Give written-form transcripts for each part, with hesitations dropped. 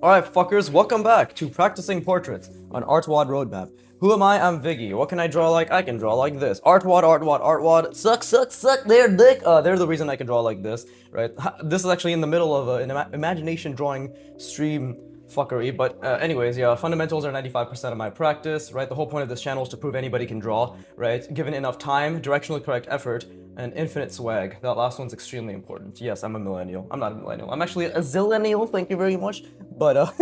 Alright, fuckers, welcome back to Practicing Portraits on artwod Roadmap. Who am I? I'm Viggy. What can I draw like? I can draw like this. Artwod. Suck their dick. They're the reason I can draw like this, right? This is actually in the middle of an imagination drawing stream fuckery, but anyways, yeah, fundamentals are 95% of my practice, right? The whole point of this channel is to prove anybody can draw, right? Given enough time, directionally correct effort, and infinite swag. That last one's extremely important. Yes, I'm a millennial. I'm not a millennial. I'm actually a zillennial, thank you very much. But,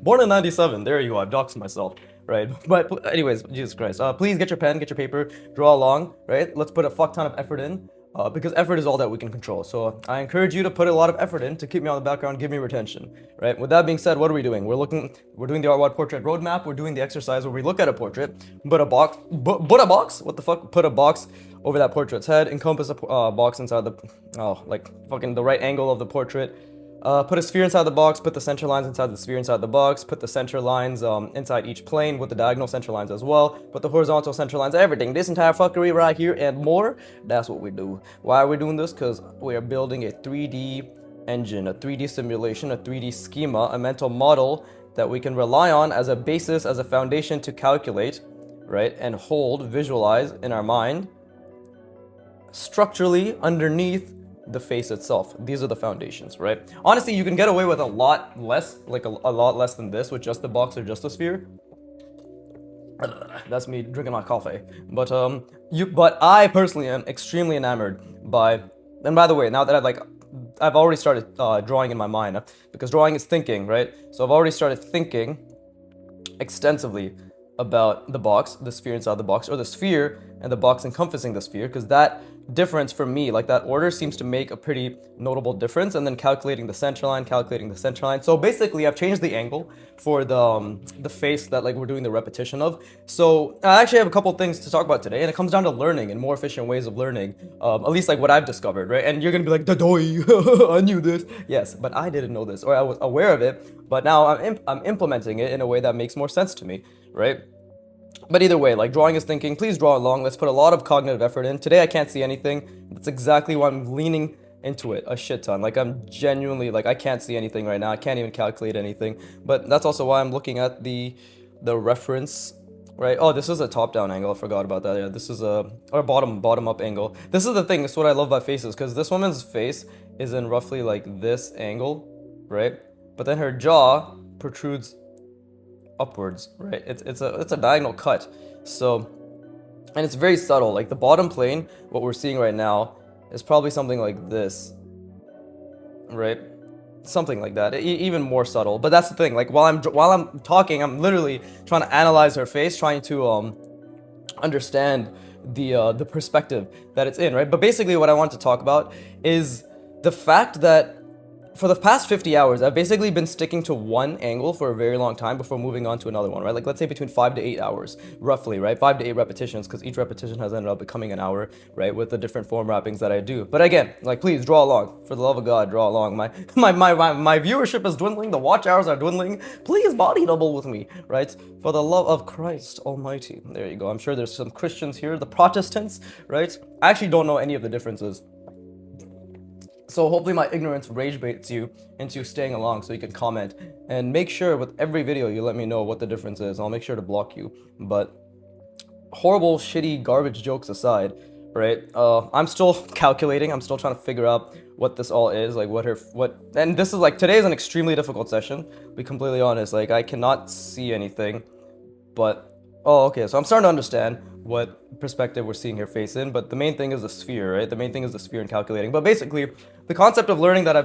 born in 97, there you go, I've doxed myself, right? But anyways, Jesus Christ, please get your pen, get your paper, draw along, right? Let's put a fuck ton of effort in. Because effort is all that we can control. So I encourage you to put a lot of effort in to keep me on the background, give me retention, right? With that being said, what are we doing? We're doing the artwod portrait roadmap. We're doing the exercise where we look at a portrait, put a box, what the fuck? Put a box over that portrait's head, encompass a box inside like fucking the right angle of the portrait. Put a sphere inside the box, put the center lines inside the sphere inside the box, put the center lines inside each plane with the diagonal center lines as well, put the horizontal center lines, everything. This entire fuckery right here and more, that's what we do. Why are we doing this? Because we are building a 3D engine, a 3D simulation, a 3D schema, a mental model that we can rely on as a basis, as a foundation to calculate, right, and hold, visualize in our mind, structurally underneath the face itself. These are the foundations, right? Honestly, you can get away with a lot less, like a lot less than this with just the box or just the sphere. That's me drinking my coffee. But but I personally am extremely enamored by. And by the way, now that I've already started drawing in my mind, because drawing is thinking, right? So I've already started thinking extensively about the box, the sphere inside the box, or the sphere and the box encompassing the sphere, because that difference for me, like that order, seems to make a pretty notable difference. And then calculating the center line. So basically, I've changed the angle for the face that like we're doing the repetition of. So I actually have a couple things to talk about today, and it comes down to learning and more efficient ways of learning. At least like what I've discovered, right? And you're gonna be like, "Dadoy, I knew this." Yes, but I didn't know this, or I was aware of it, but now I'm implementing it in a way that makes more sense to me, right? But either way, like drawing is thinking, please draw along. Let's put a lot of cognitive effort in. Today I can't see anything. That's exactly why I'm leaning into it a shit ton. Like I'm genuinely like I can't see anything right now. I can't even calculate anything. But that's also why I'm looking at the reference, right? Oh, this is a top-down angle. I forgot about that. Yeah, this is a or bottom-up angle. This is the thing. This is what I love about faces, because this woman's face is in roughly like this angle, right? But then her jaw protrudes upwards, right? It's a diagonal cut. So, and it's very subtle. Like the bottom plane, what we're seeing right now is probably something like this, right? Something like that, even more subtle. But that's the thing. Like while I'm talking, I'm literally trying to analyze her face, trying to understand the perspective that it's in, right? But basically, what I want to talk about is the fact that for the past 50 hours, I've basically been sticking to one angle for a very long time before moving on to another one, right? Like, let's say between 5 to 8 hours, roughly, right? 5 to 8 repetitions, because each repetition has ended up becoming an hour, right? With the different form wrappings that I do. But again, like, please draw along. For the love of God, draw along. My viewership is dwindling. The watch hours are dwindling. Please body double with me, right? For the love of Christ Almighty. There you go. I'm sure there's some Christians here, the Protestants, right? I actually don't know any of the differences. So hopefully my ignorance rage baits you into staying along so you can comment. And make sure with every video you let me know what the difference is. I'll make sure to block you. But horrible, shitty, garbage jokes aside, right? I'm still calculating. I'm still trying to figure out what this all is. Like and this is like, today is an extremely difficult session. To be completely honest, like I cannot see anything. But, oh, okay, so I'm starting to understand what perspective we're seeing her face in, but the main thing is the sphere, right? The main thing is the sphere and calculating. But basically, the concept of learning that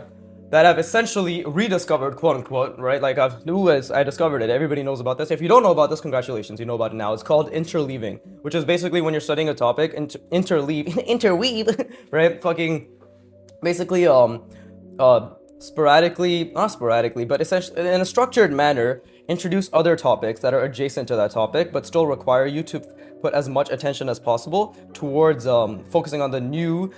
I've essentially rediscovered, quote unquote, right? Like I discovered it. Everybody knows about this. If you don't know about this, congratulations, you know about it now. It's called interleaving, which is basically when you're studying a topic, interweave, right? Fucking basically sporadically, not sporadically, but essentially in a structured manner, introduce other topics that are adjacent to that topic, but still require you to put as much attention as possible towards focusing on the new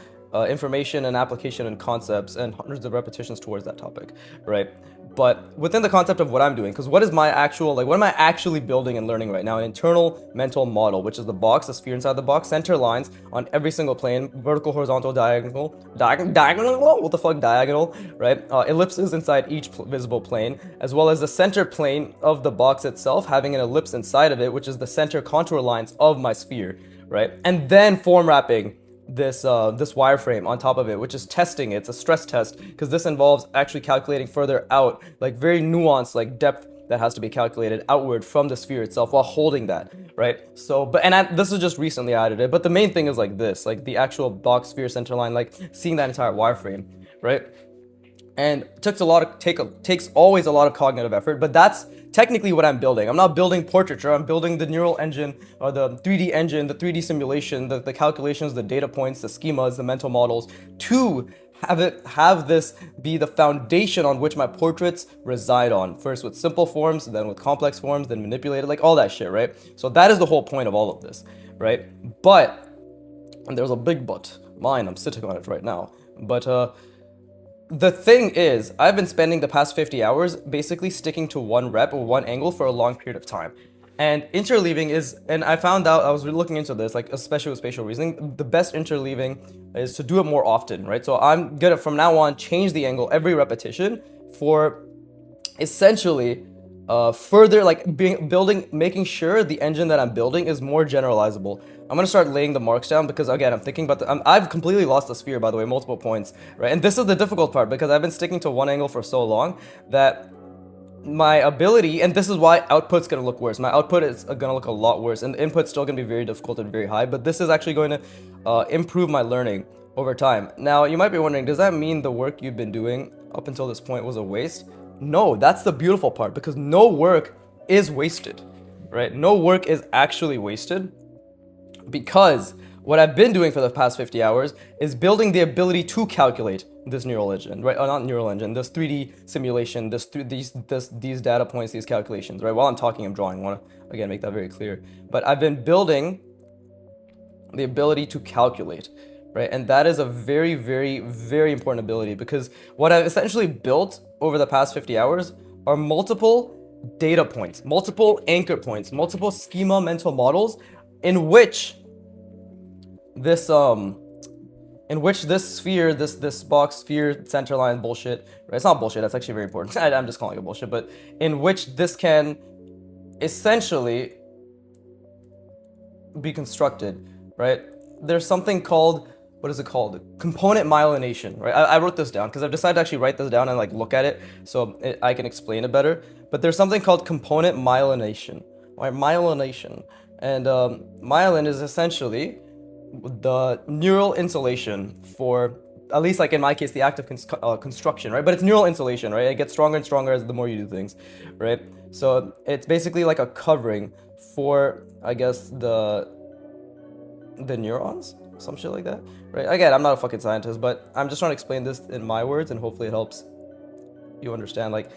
information and application and concepts and hundreds of repetitions towards that topic, right? But within the concept of what I'm doing, because what is my actual, like, what am I actually building and learning right now? An internal mental model, which is the box, the sphere inside the box, center lines on every single plane, vertical, horizontal, diagonal, what the fuck, diagonal, right? Ellipses inside each visible plane, as well as the center plane of the box itself having an ellipse inside of it, which is the center contour lines of my sphere, right? And then form wrapping this wireframe on top of it, which is testing it. It's a stress test because this involves actually calculating further out, like very nuanced, like depth that has to be calculated outward from the sphere itself while holding that, right? So, this is just recently added it, but the main thing is like this, like the actual box sphere center line, like seeing that entire wireframe, right? And takes always a lot of cognitive effort, but that's technically what I'm building. I'm not building portraiture. I'm building the neural engine, or the 3D engine, the 3D simulation, the calculations, the data points, the schemas, the mental models, to have this be the foundation on which my portraits reside on. First with simple forms, then with complex forms, then manipulated, like all that shit, right? So that is the whole point of all of this, right? But, and there's a big but, I'm sitting on it right now, but the thing is, I've been spending the past 50 hours basically sticking to one rep or one angle for a long period of time. And interleaving is, and I found out, I was looking into this, like especially with spatial reasoning, the best interleaving is to do it more often, right? So I'm gonna, from now on, change the angle every repetition for essentially further like making sure the engine that I'm building is more generalizable. I'm gonna start laying the marks down because again, I'm thinking about I've completely lost the sphere, by the way, multiple points, right? And this is the difficult part because I've been sticking to one angle for so long that my ability, and this is why output's gonna look worse. My output is gonna look a lot worse, and the input's still gonna be very difficult and very high, but this is actually going to improve my learning over time. Now, you might be wondering, does that mean the work you've been doing up until this point was a waste? No, that's the beautiful part, because no work is wasted, right? No work is actually wasted, because what I've been doing for the past 50 hours is building the ability to calculate this neural engine, right? Not neural engine, this 3D simulation, these data points, these calculations, right? While I'm talking, I'm drawing. I want to, again, make that very clear. But I've been building the ability to calculate, right? And that is a very, very, very important ability, because what I've essentially built over the past 50 hours are multiple data points, multiple anchor points, multiple schema mental models in which this sphere, this box sphere center line bullshit, right? It's not bullshit, that's actually very important. I'm just calling it bullshit, but in which this can essentially be constructed, right? There's something called, what is it called? Component myelination, right? I wrote this down because I've decided to actually write this down and like look at it so I can explain it better. But there's something called component myelination, right? Myelination. And myelin is essentially the neural insulation for, at least like in my case, the act of construction, right? But it's neural insulation, right? It gets stronger and stronger as the more you do things, right? So it's basically like a covering for, I guess, the neurons, some shit like that, right? Again, I'm not a fucking scientist, but I'm just trying to explain this in my words, and hopefully it helps you understand, like,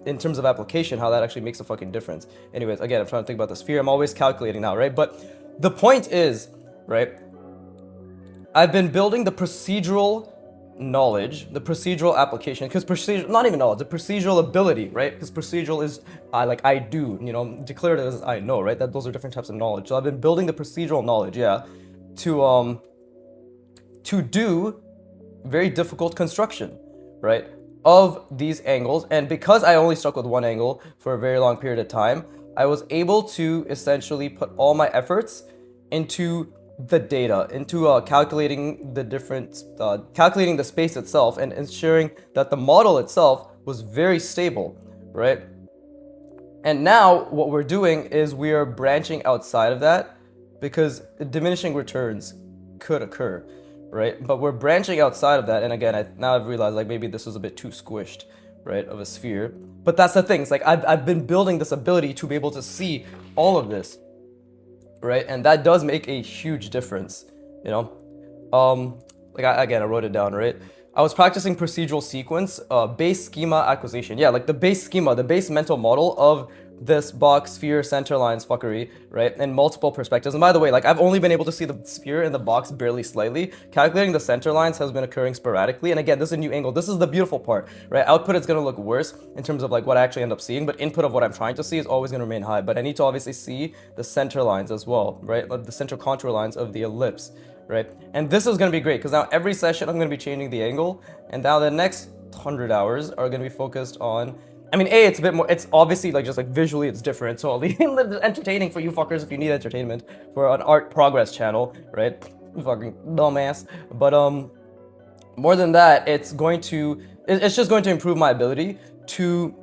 in terms of application, how that actually makes a fucking difference. Anyways, again, I'm trying to think about the sphere. I'm always calculating now, right? But the point is, right, I've been building the procedural knowledge, the procedural application, because not even knowledge, the procedural ability, right? Because procedural is I do, declarative is I know, right? That those are different types of knowledge. So I've been building the procedural knowledge, yeah, to do very difficult construction, right, of these angles. And because I only stuck with one angle for a very long period of time, I was able to essentially put all my efforts into the data, into calculating calculating the space itself and ensuring that the model itself was very stable, right? And now what we're doing is we are branching outside of that, because diminishing returns could occur, right? But we're branching outside of that. And again, now I've realized like maybe this was a bit too squished, right, of a sphere. But that's the thing. It's like I've been building this ability to be able to see all of this, right? And that does make a huge difference, I wrote it down, right? I was practicing procedural sequence, base schema acquisition. Yeah, like the base schema, the base mental model of this box sphere center lines fuckery, right, in multiple perspectives. And by the way, like I've only been able to see the sphere in the box barely slightly. Calculating the center lines has been occurring sporadically. And again, this is a new angle. This is the beautiful part, right? Output is going to look worse in terms of like what I actually end up seeing, but input of what I'm trying to see is always going to remain high. But I need to obviously see the center lines as well, right? Like the center contour lines of the ellipse, right? And this is going to be great because now every session I'm going to be changing the angle, and now the next 100 hours are going to be focused on, I mean, it's a bit more, it's obviously like just like visually it's different, so it's entertaining for you fuckers if you need entertainment for an art progress channel, right? You fucking dumbass. But more than that, it's just going to improve my ability to,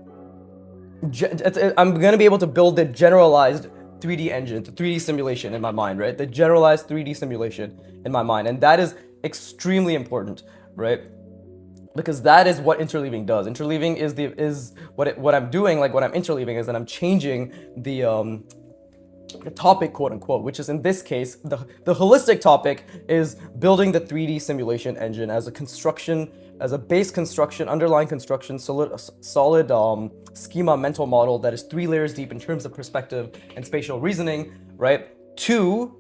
I'm going to be able to build the generalized 3D engine, the 3D simulation in my mind, right? The generalized 3D simulation in my mind, and that is extremely important, right? Because that is what interleaving does. Interleaving is what I'm doing, like what I'm interleaving is that I'm changing the topic, quote unquote, which is in this case, the holistic topic is building the 3D simulation engine as a construction, as a base construction, underlying construction, solid schema mental model that is 3 layers deep in terms of perspective and spatial reasoning, right? To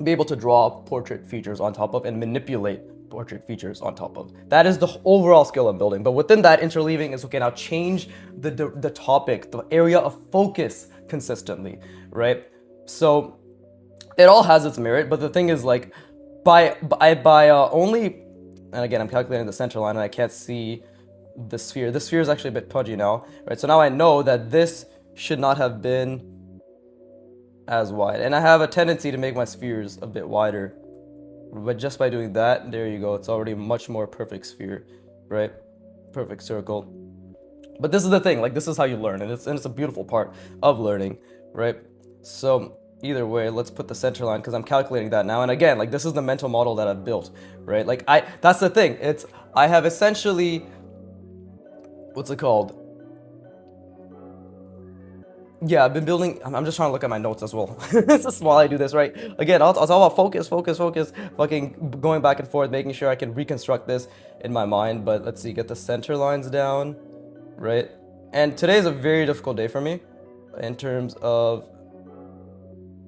be able to draw portrait features on top of and manipulate portrait features on top of. That is the overall skill I'm building. But within that, interleaving is okay, now change the topic, the area of focus consistently, right? So it all has its merit, but the thing is like by only, and again, I'm calculating the center line and I can't see the sphere. The sphere is actually a bit pudgy now, right? So now I know that this should not have been as wide. And I have a tendency to make my spheres a bit wider. But just by doing that, there you go. It's already a much more perfect sphere, right? Perfect circle. But this is the thing, like this is how you learn, and it's a beautiful part of learning, right? So either way, let's put the center line because I'm calculating that now. And again, like this is the mental model that I've built, right? Like that's the thing. I have essentially, what's it called? Yeah, I've been building, I'm just trying to look at my notes as well. Just while I do this, right? Again, I'll talk about focus, fucking going back and forth, making sure I can reconstruct this in my mind. But let's see, get the center lines down, right? And today is a very difficult day for me in terms of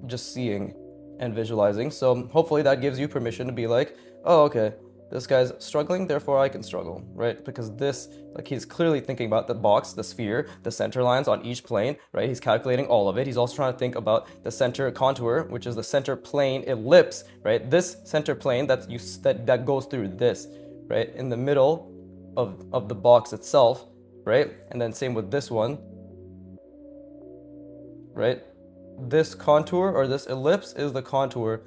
just seeing and visualizing. So hopefully that gives you permission to be like, oh, okay, this guy's struggling, therefore I can struggle, right? Because this, like he's clearly thinking about the box, the sphere, the center lines on each plane, right? He's calculating all of it. He's also trying to think about the center contour, which is the center plane ellipse, right? This center plane that goes through this, right? In the middle of the box itself, right? And then same with this one, right? This contour or this ellipse is the contour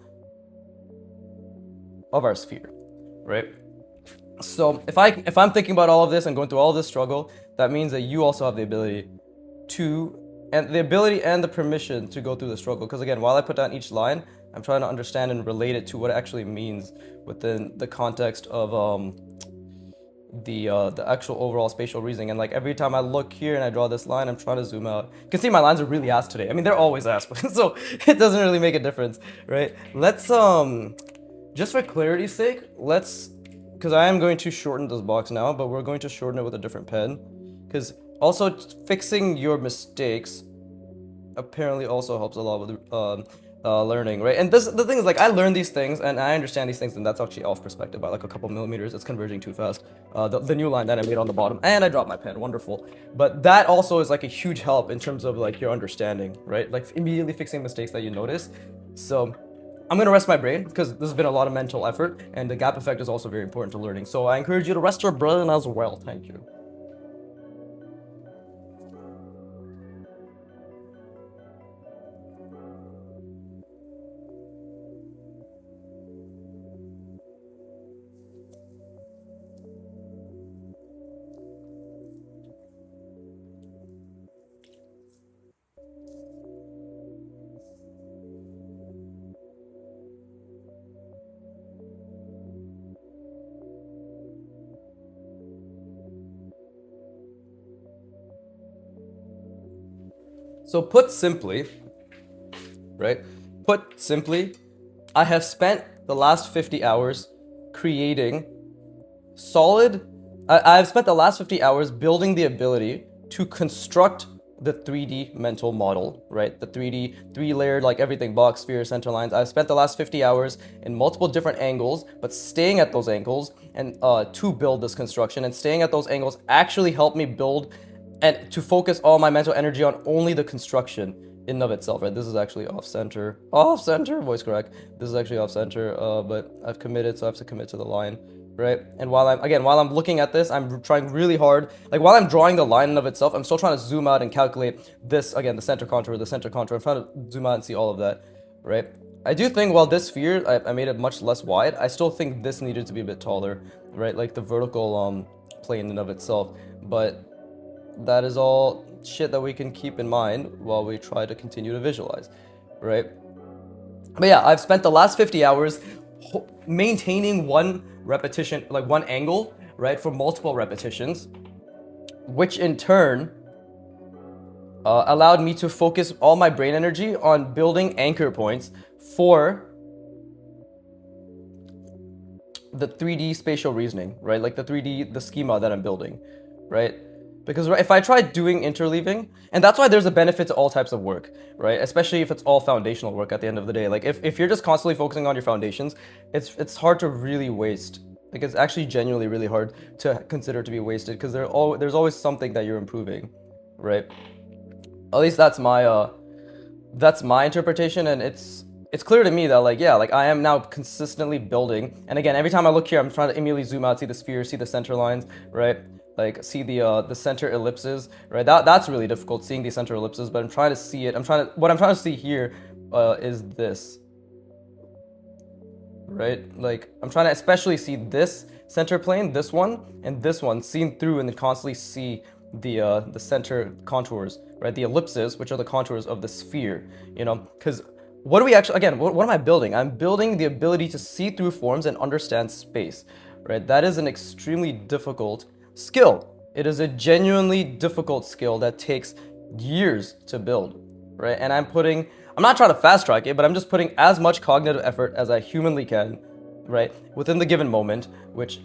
of our sphere, right? So if I'm thinking about all of this and going through all of this struggle, that means that you also have the ability and the permission to go through the struggle. Because again, while I put down each line, I'm trying to understand and relate it to what it actually means within the context of the actual overall spatial reasoning. And like every time I look here and I draw this line, I'm trying to zoom out. You can see my lines are really ass today. I mean, they're always ass, so it doesn't really make a difference, right? Let's just for clarity's sake, because I am going to shorten this box now, but we're going to shorten it with a different pen. Because also fixing your mistakes apparently also helps a lot with learning, right? And the thing is, like, I learn these things and I understand these things, and that's actually off perspective by like a couple millimeters. It's converging too fast. The new line that I made on the bottom, and I dropped my pen. Wonderful. But that also is like a huge help in terms of like your understanding, right? Like immediately fixing mistakes that you notice. So I'm going to rest my brain because this has been a lot of mental effort, and the gap effect is also very important to learning. So I encourage you to rest your brain as well. Thank you. So put simply, right? Put simply, I have spent the last 50 hours creating I've spent the last 50 hours building the ability to construct the 3D mental model, right? The 3D, three-layered, like everything, box, sphere, center lines. I've spent the last 50 hours in multiple different angles, but staying at those angles and to build this construction, and staying at those angles actually helped me build and to focus all my mental energy on only the construction in of itself, right? This is actually off center, voice correct. This is actually off center, but I've committed, so I have to commit to the line, right? And while I'm looking at this, I'm trying really hard. Like while I'm drawing the line in of itself, I'm still trying to zoom out and calculate this again, the center contour. I'm trying to zoom out and see all of that, right? I do think while this sphere, I made it much less wide, I still think this needed to be a bit taller, right? Like the vertical plane in of itself, but that is all shit that we can keep in mind while we try to continue to visualize, right? But yeah, I've spent the last 50 hours maintaining one repetition, like one angle, right, for multiple repetitions, which in turn allowed me to focus all my brain energy on building anchor points for the 3D spatial reasoning, right? Like the schema that I'm building, right? Because if I try doing interleaving, and that's why there's a benefit to all types of work, right? Especially if it's all foundational work at the end of the day. Like if you're just constantly focusing on your foundations, it's hard to really waste. Like it's actually genuinely really hard to consider to be wasted because there's always something that you're improving, right? At least that's my interpretation, and it's clear to me that like I am now consistently building. And again, every time I look here, I'm trying to immediately zoom out, see the sphere, see the center lines, right? Like see the center ellipses, right? That's really difficult, seeing these center ellipses, but I'm trying to see it. What I'm trying to see here is this, right? Like I'm trying to especially see this center plane, this one, and this one seen through, and then constantly see the center contours, right? The ellipses, which are the contours of the sphere, you know? Because what do we actually, again, what am I building? I'm building the ability to see through forms and understand space, right? That is an extremely difficult skill. It is a genuinely difficult skill that takes years to build, right? And I'm not trying to fast track it, but I'm just putting as much cognitive effort as I humanly can, right? Within the given moment, which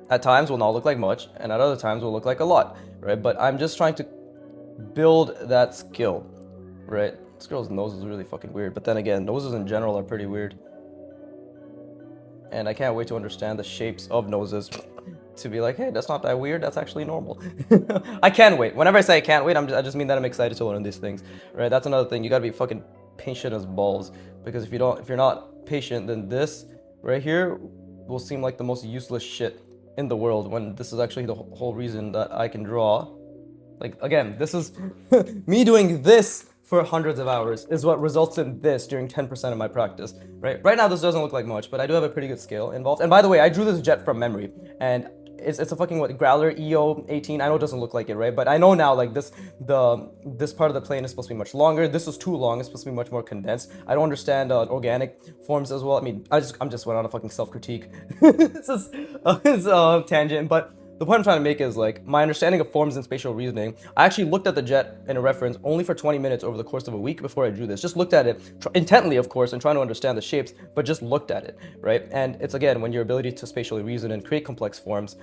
at times will not look like much, and at other times will look like a lot, right? But I'm just trying to build that skill, right? This girl's nose is really fucking weird, but then again, noses in general are pretty weird. And I can't wait to understand the shapes of noses to be like, hey, that's not that weird, that's actually normal. I can't wait. Whenever I say I can't wait, I just mean that I'm excited to learn these things, right? That's another thing. You gotta be fucking patient as balls, because if you're not patient, then this right here will seem like the most useless shit in the world, when this is actually the whole reason that I can draw. Like, again, this is me doing this for hundreds of hours is what results in this during 10% of my practice, right? Right now, this doesn't look like much, but I do have a pretty good scale involved. And by the way, I drew this jet from memory, and it's a fucking Growler EO18. I know it doesn't look like it, right? But I know now, like this part of the plane is supposed to be much longer. This is too long. It's supposed to be much more condensed. I don't understand organic forms as well. I mean, I'm just went on a fucking self-critique. This is it's tangent, but the point I'm trying to make is like my understanding of forms and spatial reasoning. I actually looked at the jet in a reference only for 20 minutes over the course of a week before I drew this. Just looked at it intently, of course, and trying to understand the shapes, but just looked at it, right? And it's again, when your ability to spatially reason and create complex forms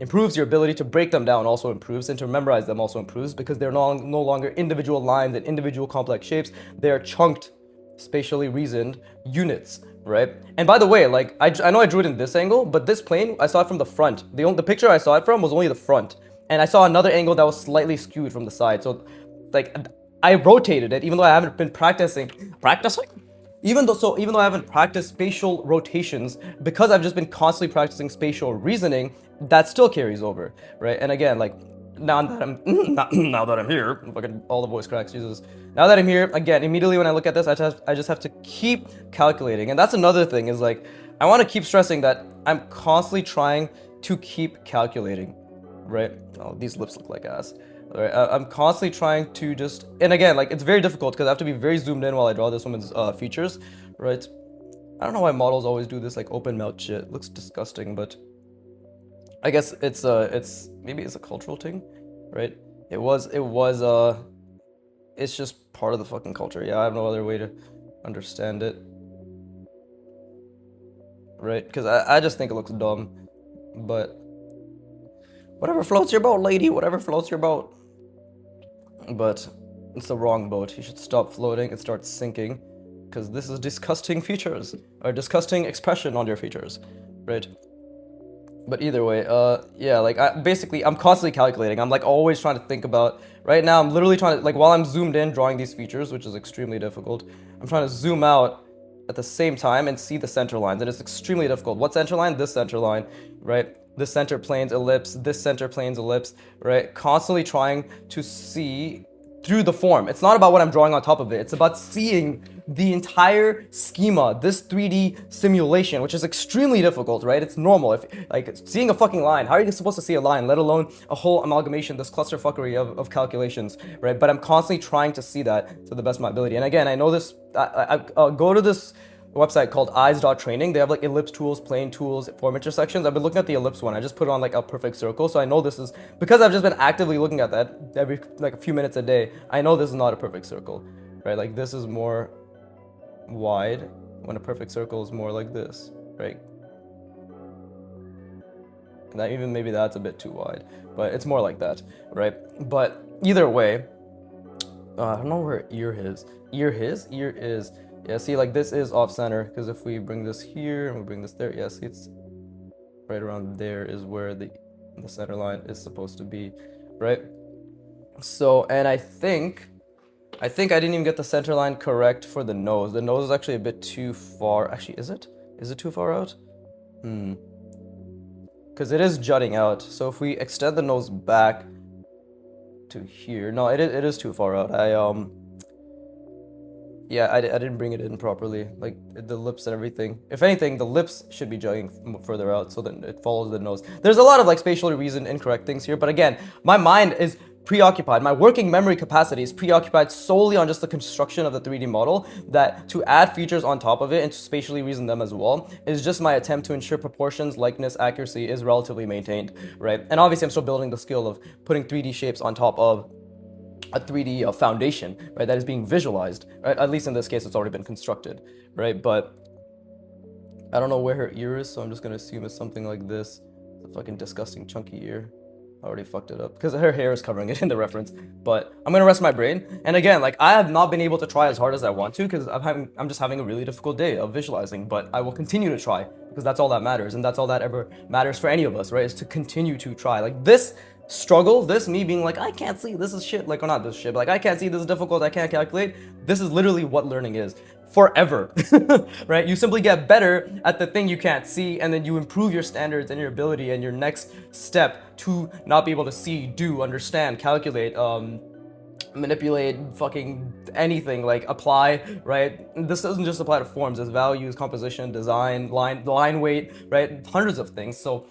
improves, your ability to break them down also improves, and to memorize them also improves, because they're no longer individual lines and individual complex shapes. They are chunked, spatially reasoned units, right? And by the way, like I know I drew it in this angle, but this plane I saw it from the front. The picture I saw it from was only the front, and I saw another angle that was slightly skewed from the side. So like I rotated it, even though I haven't been practicing even though I haven't practiced spatial rotations, because I've just been constantly practicing spatial reasoning, that still carries over, right? And again, like now that I'm here, fucking all the voice cracks, Jesus. Now that I'm here, again, immediately when I look at this, I just have to keep calculating. And that's another thing, is like, I want to keep stressing that I'm constantly trying to keep calculating, right? Oh, these lips look like ass. Right? I'm constantly trying to just, and again, like, it's very difficult because I have to be very zoomed in while I draw this woman's features, right? I don't know why models always do this like open mouth shit. It looks disgusting, but I guess it's maybe it's a cultural thing, right? It's just part of the fucking culture. Yeah, I have no other way to understand it, right? Because I just think it looks dumb, but whatever floats your boat, lady, whatever floats your boat. but it's the wrong boat. You should stop floating and start sinking, because this is disgusting features, or disgusting expression on your features, right? But either way, yeah, like I'm constantly calculating. I'm like always trying to think about. Right now, I'm literally trying to, like, while I'm zoomed in drawing these features, which is extremely difficult, I'm trying to zoom out at the same time and see the center lines, and it's extremely difficult. What center line? This center line, right? This center plane's ellipse, this center plane's ellipse, right? Constantly trying to see through the form. It's not about what I'm drawing on top of it. It's about seeing the entire schema, this 3D simulation, which is extremely difficult, right? It's normal. If like seeing a fucking line, how are you supposed to see a line, let alone a whole amalgamation, this clusterfuckery of calculations, right? But I'm constantly trying to see that to the best of my ability. And again, I know this, I go to this website called eyes.training. They have like ellipse tools, plane tools, form intersections. I've been looking at the ellipse one. I just put it on like a perfect circle. So I know this is, because I've just been actively looking at that every like a few minutes a day, I know this is not a perfect circle, right? Like this is more wide when a perfect circle is more like this, right? And that, even maybe that's a bit too wide, but it's more like that, right? But either way, I don't know where ear is. Ear is. Yeah, see, like this is off center, because if we bring this here and we bring this there, yeah, see, it's right around there is where the center line is supposed to be, right? So, and I think I didn't even get the center line correct for the nose. The nose is actually a bit too far. Actually, is it? Is it too far out? Because it is jutting out. So if we extend the nose back to here, no, it is too far out. Yeah, I didn't bring it in properly, like the lips and everything. If anything, the lips should be jutting further out so that it follows the nose. There's a lot of like spatially reasoned incorrect things here, but again, my mind is preoccupied. My working memory capacity is preoccupied solely on just the construction of the 3D model, that to add features on top of it and to spatially reason them as well is just my attempt to ensure proportions, likeness, accuracy is relatively maintained, right? And obviously I'm still building the skill of putting 3D shapes on top of a 3D foundation, right, that is being visualized, right? At least in this case, it's already been constructed, right? But I don't know where her ear is, so I'm just gonna assume it's something like this. It's a fucking disgusting chunky ear. I already fucked it up because her hair is covering it in the reference. But I'm gonna rest my brain. And again, like I have not been able to try as hard as I want to because I'm just having a really difficult day of visualizing. But I will continue to try because that's all that matters, and that's all that ever matters for any of us, right? Is to continue to try. Like this struggle, this me being like, I can't see, this is shit, like, or not this shit, but like, I can't see, this is difficult, I can't calculate. This is literally what learning is forever, right? You simply get better at the thing you can't see, and then you improve your standards and your ability, and your next step to not be able to see, do, understand, calculate, manipulate, fucking anything, like apply, right? This doesn't just apply to forms, it's values, composition, design, line weight, right? Hundreds of things. So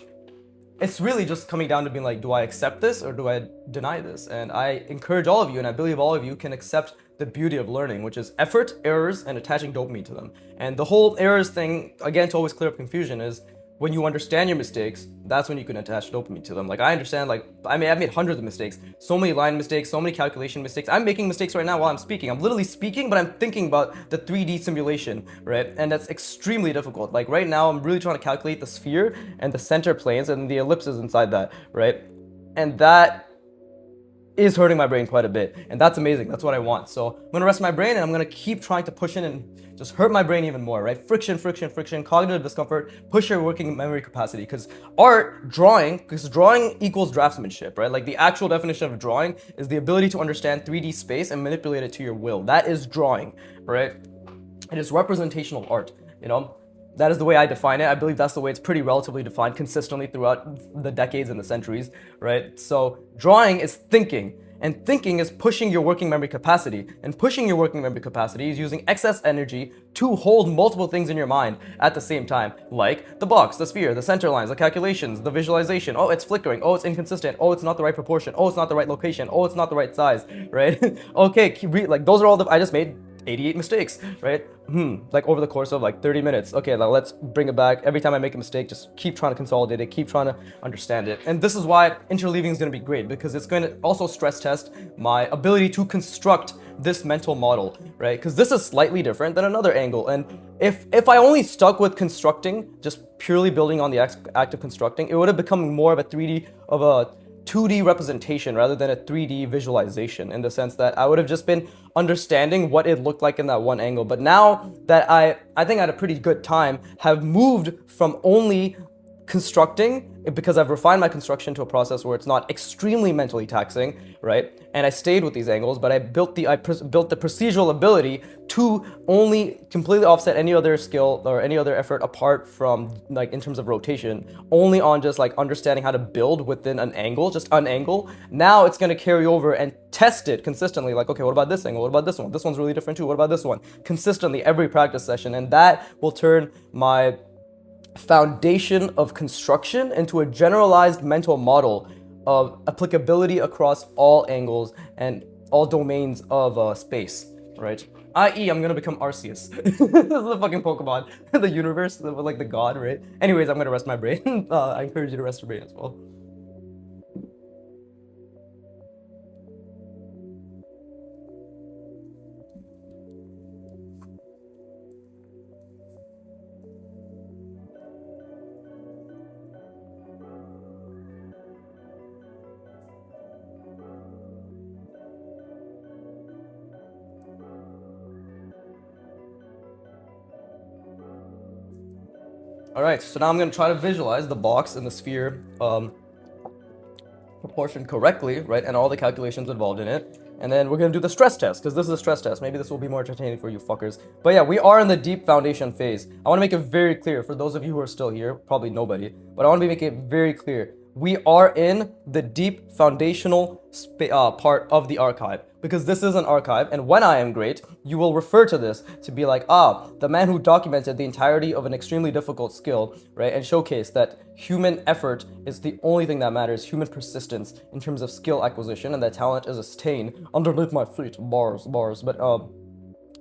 it's really just coming down to being like, do I accept this or do I deny this? And I encourage all of you, and I believe all of you can accept the beauty of learning, which is effort, errors, and attaching dopamine to them. And the whole errors thing, again, to always clear up confusion, is when you understand your mistakes, that's when you can attach dopamine to them. Like I understand, like I've made hundreds of mistakes, so many line mistakes, so many calculation mistakes. I'm making mistakes right now while I'm speaking. I'm literally speaking, but I'm thinking about the 3D simulation, right? And that's extremely difficult. Like right now, I'm really trying to calculate the sphere and the center planes and the ellipses inside that, right? And that is hurting my brain quite a bit, and that's amazing. That's what I want. So I'm gonna rest my brain, and I'm gonna keep trying to push in and just hurt my brain even more, right? Friction, cognitive discomfort, push your working memory capacity. Because because drawing equals draftsmanship, right? Like the actual definition of drawing is the ability to understand 3D space and manipulate it to your will. That is drawing, right? It is representational art, you know? That is the way I define it. I believe that's the way it's pretty relatively defined consistently throughout the decades and the centuries, right? So drawing is thinking, and thinking is pushing your working memory capacity. And pushing your working memory capacity is using excess energy to hold multiple things in your mind at the same time, like the box, the sphere, the center lines, the calculations, the visualization. Oh, it's flickering. Oh, it's inconsistent. Oh, it's not the right proportion. Oh, it's not the right location. Oh, it's not the right size, right? Okay, like those are all I just made 88 mistakes, right? Like over the course of like 30 minutes. Okay, now let's bring it back. Every time I make a mistake, just keep trying to consolidate it, keep trying to understand it. And this is why interleaving is going to be great, because it's going to also stress test my ability to construct this mental model, right? Because this is slightly different than another angle. And if I only stuck with constructing, just purely building on the act of constructing, it would have become more of a 2D representation rather than a 3D visualization, in the sense that I would have just been understanding what it looked like in that one angle. But now that I think at a pretty good time have moved from only constructing, because I've refined my construction to a process where it's not extremely mentally taxing, right? And I stayed with these angles, but I built the procedural ability to only completely offset any other skill or any other effort apart from, like, in terms of rotation, only on just like understanding how to build within an angle, just an angle. Now it's going to carry over and test it consistently, like, okay, what about this angle? What about this one? This one's really different too. What about this one? Consistently every practice session, and that will turn my foundation of construction into a generalized mental model of applicability across all angles and all domains of space, right? I.e., I'm gonna become Arceus. This is the fucking Pokemon, the universe, like the god, right? Anyways, I'm gonna rest my brain. I encourage you to rest your brain as well. Alright, so now I'm going to try to visualize the box and the sphere proportioned correctly, right, and all the calculations involved in it. And then we're going to do the stress test, because this is a stress test. Maybe this will be more entertaining for you fuckers. But yeah, we are in the deep foundation phase. I want to make it very clear for those of you who are still here, probably nobody, but I want to make it very clear. We are in the deep foundational part of the archive, because this is an archive, and when I am great, you will refer to this to be like, ah, the man who documented the entirety of an extremely difficult skill, right, and showcase that human effort is the only thing that matters, human persistence in terms of skill acquisition, and that talent is a stain underneath my feet, bars, but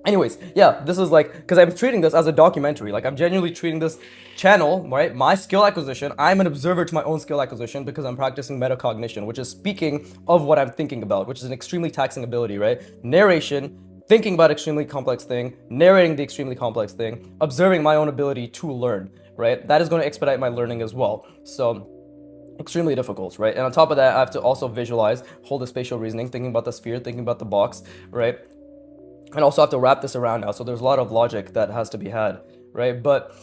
anyways, yeah, this is like, because I'm treating this as a documentary, like I'm genuinely treating this channel, right, my skill acquisition. I'm an observer to my own skill acquisition because I'm practicing metacognition, which is speaking of what I'm thinking about, which is an extremely taxing ability, right? Narration, thinking about extremely complex thing, narrating the extremely complex thing, observing my own ability to learn, right? That is going to expedite my learning as well. So extremely difficult, right? And on top of that, I have to also visualize, hold the spatial reasoning, thinking about the sphere, thinking about the box, right? And also have to wrap this around now, so there's a lot of logic that has to be had, right? But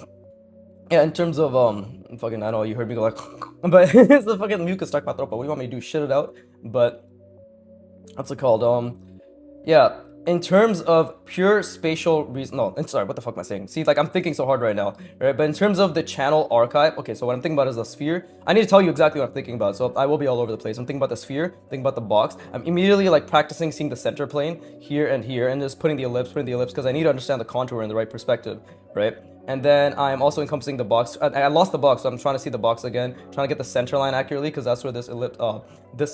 yeah, in terms of fucking, I know you heard me go like, but it's the fucking mucus stuck my throat. But what do you want me to do? Shit it out? But what's it called? Yeah. In terms of pure spatial reason, no, I'm sorry, what the fuck am I saying? See, like, I'm thinking so hard right now, right? But in terms of the channel archive, okay, so what I'm thinking about is the sphere. I need to tell you exactly what I'm thinking about, so I will be all over the place. I'm thinking about the sphere, thinking about the box. I'm immediately, like, practicing seeing the center plane here, and just putting the ellipse, because I need to understand the contour in the right perspective, right? And then I'm also encompassing the box. I lost the box, so I'm trying to see the box again, trying to get the center line accurately, because that's where this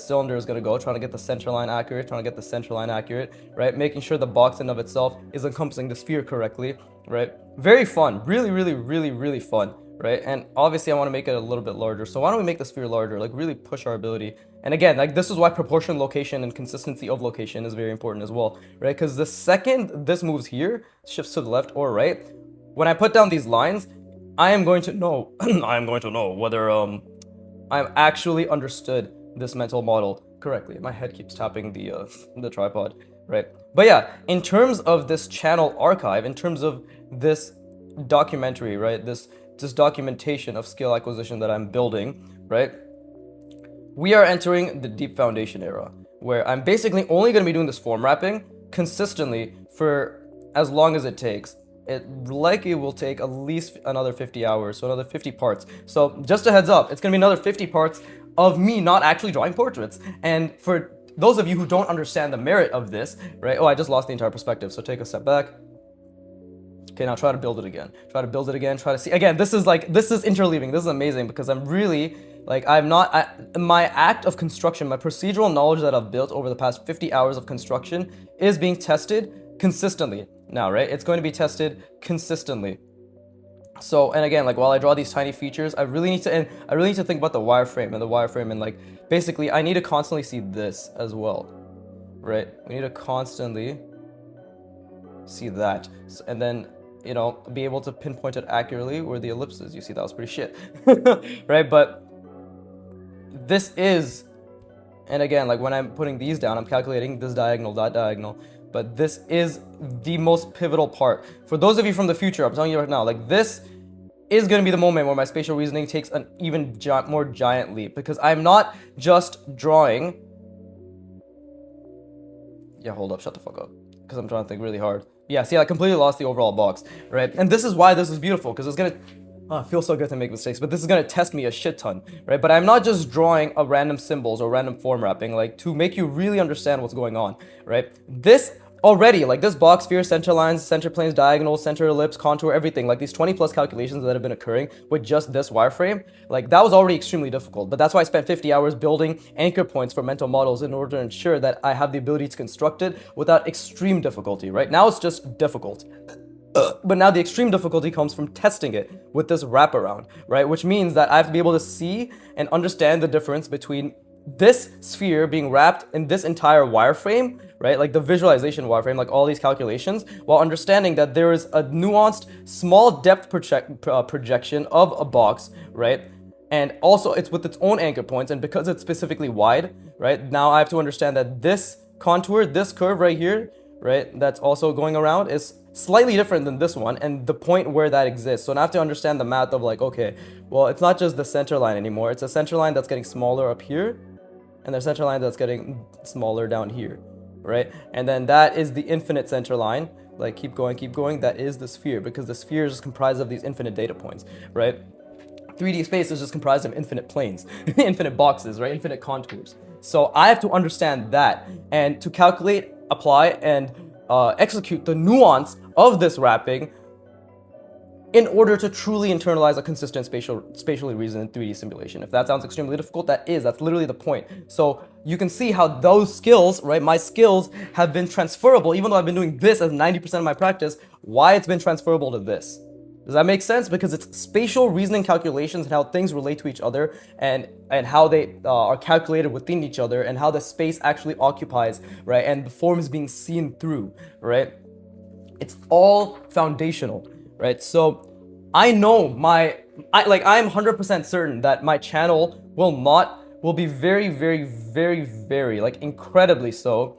cylinder is going to go, trying to get the center line accurate, right? Making sure the box in of itself is encompassing the sphere correctly, right? Very fun, really, really, really, really fun, right? And obviously I want to make it a little bit larger, so why don't we make the sphere larger, like really push our ability. And again, like, this is why proportion, location, and consistency of location is very important as well, right? Because the second this moves here, shifts to the left or right, when I put down these lines, I am going to know whether I've actually understood this mental model correctly. My head keeps tapping the tripod, right? But yeah, in terms of this channel archive, in terms of this documentary, right? This documentation of skill acquisition that I'm building, right? We are entering the deep foundation era, where I'm basically only going to be doing this form wrapping consistently for as long as it takes. It likely will take at least another 50 hours, so another 50 parts. So just a heads up, it's gonna be another 50 parts of me not actually drawing portraits. And for those of you who don't understand the merit of this, right? Oh, I just lost the entire perspective, so take a step back. Okay, now try to build it again. Try to see. Again, this is interleaving. This is amazing, because I'm really, like, my act of construction, my procedural knowledge that I've built over the past 50 hours of construction is being tested consistently now, right? It's going to be tested consistently. So, and again, like, while I draw these tiny features, I really need to think about the wireframe and like, basically, I need to constantly see this as well, right? We need to constantly see that, and then, you know, be able to pinpoint it accurately where the ellipse is. You see, that was pretty shit, right? But this is And again, like when I'm putting these down, I'm calculating this diagonal, that diagonal. But this is the most pivotal part. For those of you from the future, I'm telling you right now, like this is going to be the moment where my spatial reasoning takes an even more giant leap, because I'm not just drawing. Yeah, hold up, shut the fuck up, because I'm trying to think really hard. Yeah, see, I completely lost the overall box, right? And this is why this is beautiful, because it's gonna it feels so good to make mistakes, but this is gonna test me a shit ton, right? But I'm not just drawing a random symbols or random form wrapping, like to make you really understand what's going on, right? This already, like this box, sphere, center lines, center planes, diagonals, center ellipse, contour, everything, like these 20 plus calculations that have been occurring with just this wireframe, like that was already extremely difficult. But that's why I spent 50 hours building anchor points for mental models in order to ensure that I have the ability to construct it without extreme difficulty, right? Now it's just difficult. But now the extreme difficulty comes from testing it with this wraparound, right? Which means that I have to be able to see and understand the difference between this sphere being wrapped in this entire wireframe, right? Like the visualization wireframe, like all these calculations, while understanding that there is a nuanced, small depth projection of a box, right? And also it's with its own anchor points, and because it's specifically wide, right? Now I have to understand that this contour, this curve right here, right, that's also going around is slightly different than this one, and the point where that exists. So now I have to understand the math of like, okay, well, it's not just the center line anymore. It's a center line that's getting smaller up here, and the center line that's getting smaller down here, right? And then that is the infinite center line. Like keep going, that is the sphere, because the sphere is just comprised of these infinite data points, right? 3D space is just comprised of infinite planes, infinite boxes, right? Infinite contours. So I have to understand that, and to calculate, apply, and execute the nuance of this wrapping in order to truly internalize a consistent spatially reasoned 3D simulation. If that sounds extremely difficult, that's literally the point. So you can see how those skills, right, my skills have been transferable, even though I've been doing this as 90% of my practice, why it's been transferable to this. Does that make sense? Because it's spatial reasoning calculations and how things relate to each other, and how they are calculated within each other, and how the space actually occupies, right, and the form is being seen through, right? It's all foundational, right? So I know I'm 100% certain that my channel will be very, very, very, very, like incredibly so,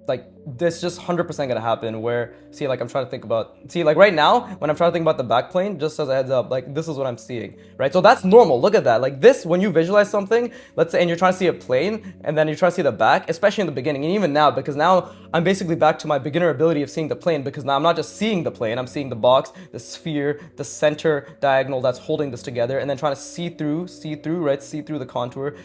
like this just 100% gonna happen, where see, like I'm trying to think about, see, like right now when I'm trying to think about the back plane, just as a heads up, like this is what I'm seeing, right? So that's normal. Look at that. Like this, when you visualize something, let's say, and you're trying to see a plane, and then you try to see the back, especially in the beginning, and even now, because now I'm basically back to my beginner ability of seeing the plane, because now I'm not just seeing the plane, I'm seeing the box, the sphere, the center diagonal that's holding this together, and then trying to see through, right? See through the contour,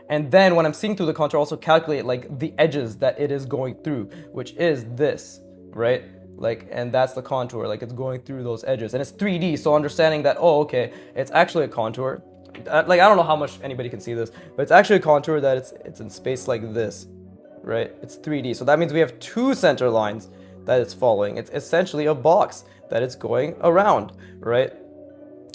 and then when I'm seeing through the contour, also calculate like the edges that it is going through, which is this, right? Like, and that's the contour, like it's going through those edges, and it's 3D, so understanding that, oh, okay, it's actually a contour, like I don't know how much anybody can see this, but it's actually a contour that it's in space like this, right? It's 3D, so that means we have two center lines that it's following. It's essentially a box that it's going around, right?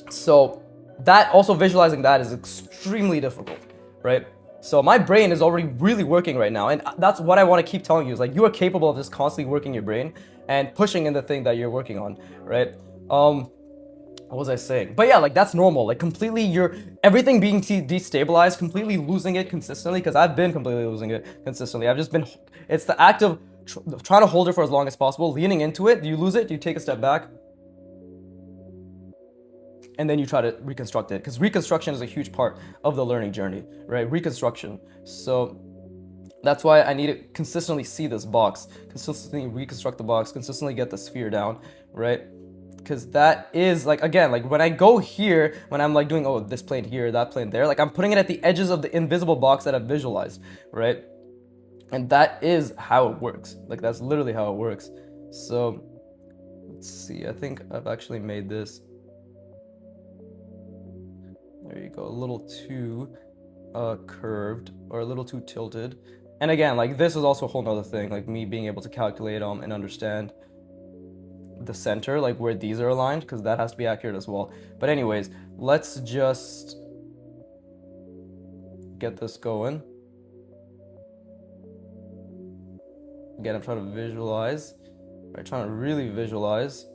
So that, also visualizing that is extremely difficult, right? So my brain is already really working right now, and that's what I want to keep telling you, is like you are capable of just constantly working your brain and pushing in the thing that you're working on, right? What was I saying? But yeah, like that's normal, like completely everything being destabilized, completely losing it consistently, because I've been completely losing it consistently. I've just been, it's the act of trying to hold it for as long as possible, leaning into it, you lose it, you take a step back, and then you try to reconstruct it, because reconstruction is a huge part of the learning journey, right? Reconstruction. So that's why I need to consistently see this box, consistently reconstruct the box, consistently get the sphere down, right? Because that is, like, again, like when I go here, when I'm like doing, oh, this plane here, that plane there, like I'm putting it at the edges of the invisible box that I've visualized, right? And that is how it works. Like that's literally how it works. So let's see, I think I've actually made this, there you go, a little too curved, or a little too tilted. And again, like this is also a whole nother thing, like me being able to calculate and understand the center, like where these are aligned, because that has to be accurate as well. But anyways, let's just get this going. Again, I'm trying to visualize, right? Trying to really visualize.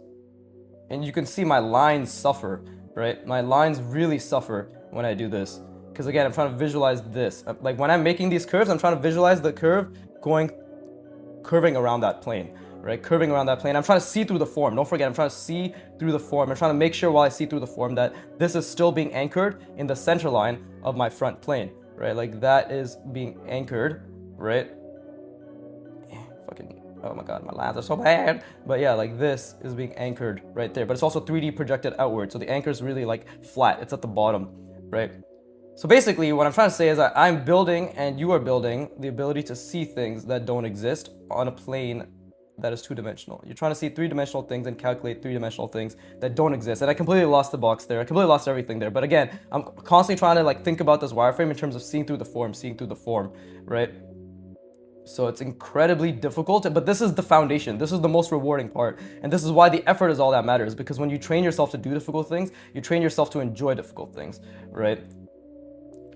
And you can see my lines suffer, right? My lines really suffer when I do this, Because again, I'm trying to visualize this. Like when I'm making these curves, I'm trying to visualize the curve curving around that plane, right? Curving around that plane. I'm trying to see through the form. Don't forget, I'm trying to see through the form. I'm trying to make sure while I see through the form that this is still being anchored in the center line of my front plane, right? Like that is being anchored, right? Fucking, oh my god, my lines are so bad. But yeah, like this is being anchored right there. But it's also 3D projected outward. So the anchor is really like flat. It's at the bottom, right? So basically what I'm trying to say is that I'm building and you are building the ability to see things that don't exist on a plane that is two-dimensional. You're trying to see three-dimensional things and calculate three-dimensional things that don't exist. And I completely lost the box there. I completely lost everything there. But again, I'm constantly trying to like think about this wireframe in terms of seeing through the form, right? So it's incredibly difficult, but this is the foundation. This is the most rewarding part. And this is why the effort is all that matters, because when you train yourself to do difficult things, you train yourself to enjoy difficult things, right?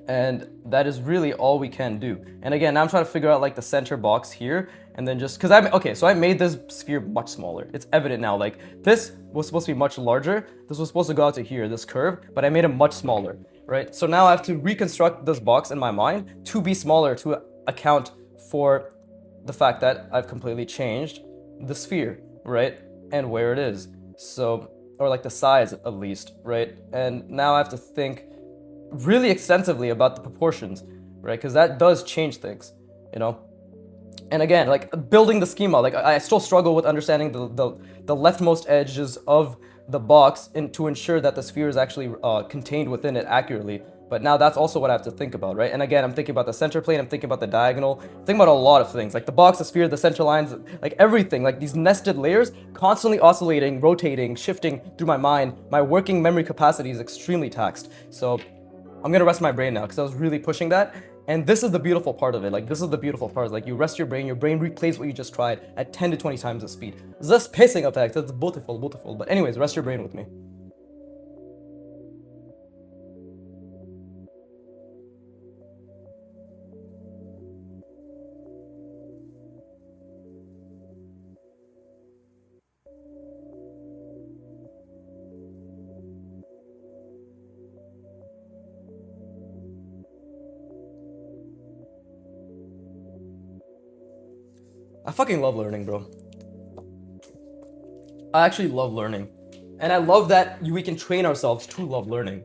And that is really all we can do. And again, now I'm trying to figure out like the center box here, and then just, so I made this sphere much smaller. It's evident now, like this was supposed to be much larger. This was supposed to go out to here, this curve, but I made it much smaller, right? So now I have to reconstruct this box in my mind to be smaller to account for the fact that I've completely changed the sphere, right? And where it is. So, or like the size at least, right? And now I have to think really extensively about the proportions, right? Because that does change things, you know? And again, like building the schema, like I still struggle with understanding the leftmost edges of the box to ensure that the sphere is actually contained within it accurately. But now that's also what I have to think about, right? And again, I'm thinking about the center plane, I'm thinking about the diagonal, I'm thinking about a lot of things, like the box, the sphere, the center lines, like everything, like these nested layers constantly oscillating, rotating, shifting through my mind. My working memory capacity is extremely taxed. So I'm gonna rest my brain now because I was really pushing that. And this is the beautiful part of it. Like, this is the beautiful part. Like, you rest your brain replays what you just tried at 10 to 20 times the speed. The spacing effect, that's beautiful, beautiful. But anyways, rest your brain with me. I fucking love learning, bro. I actually love learning. And I love that we can train ourselves to love learning.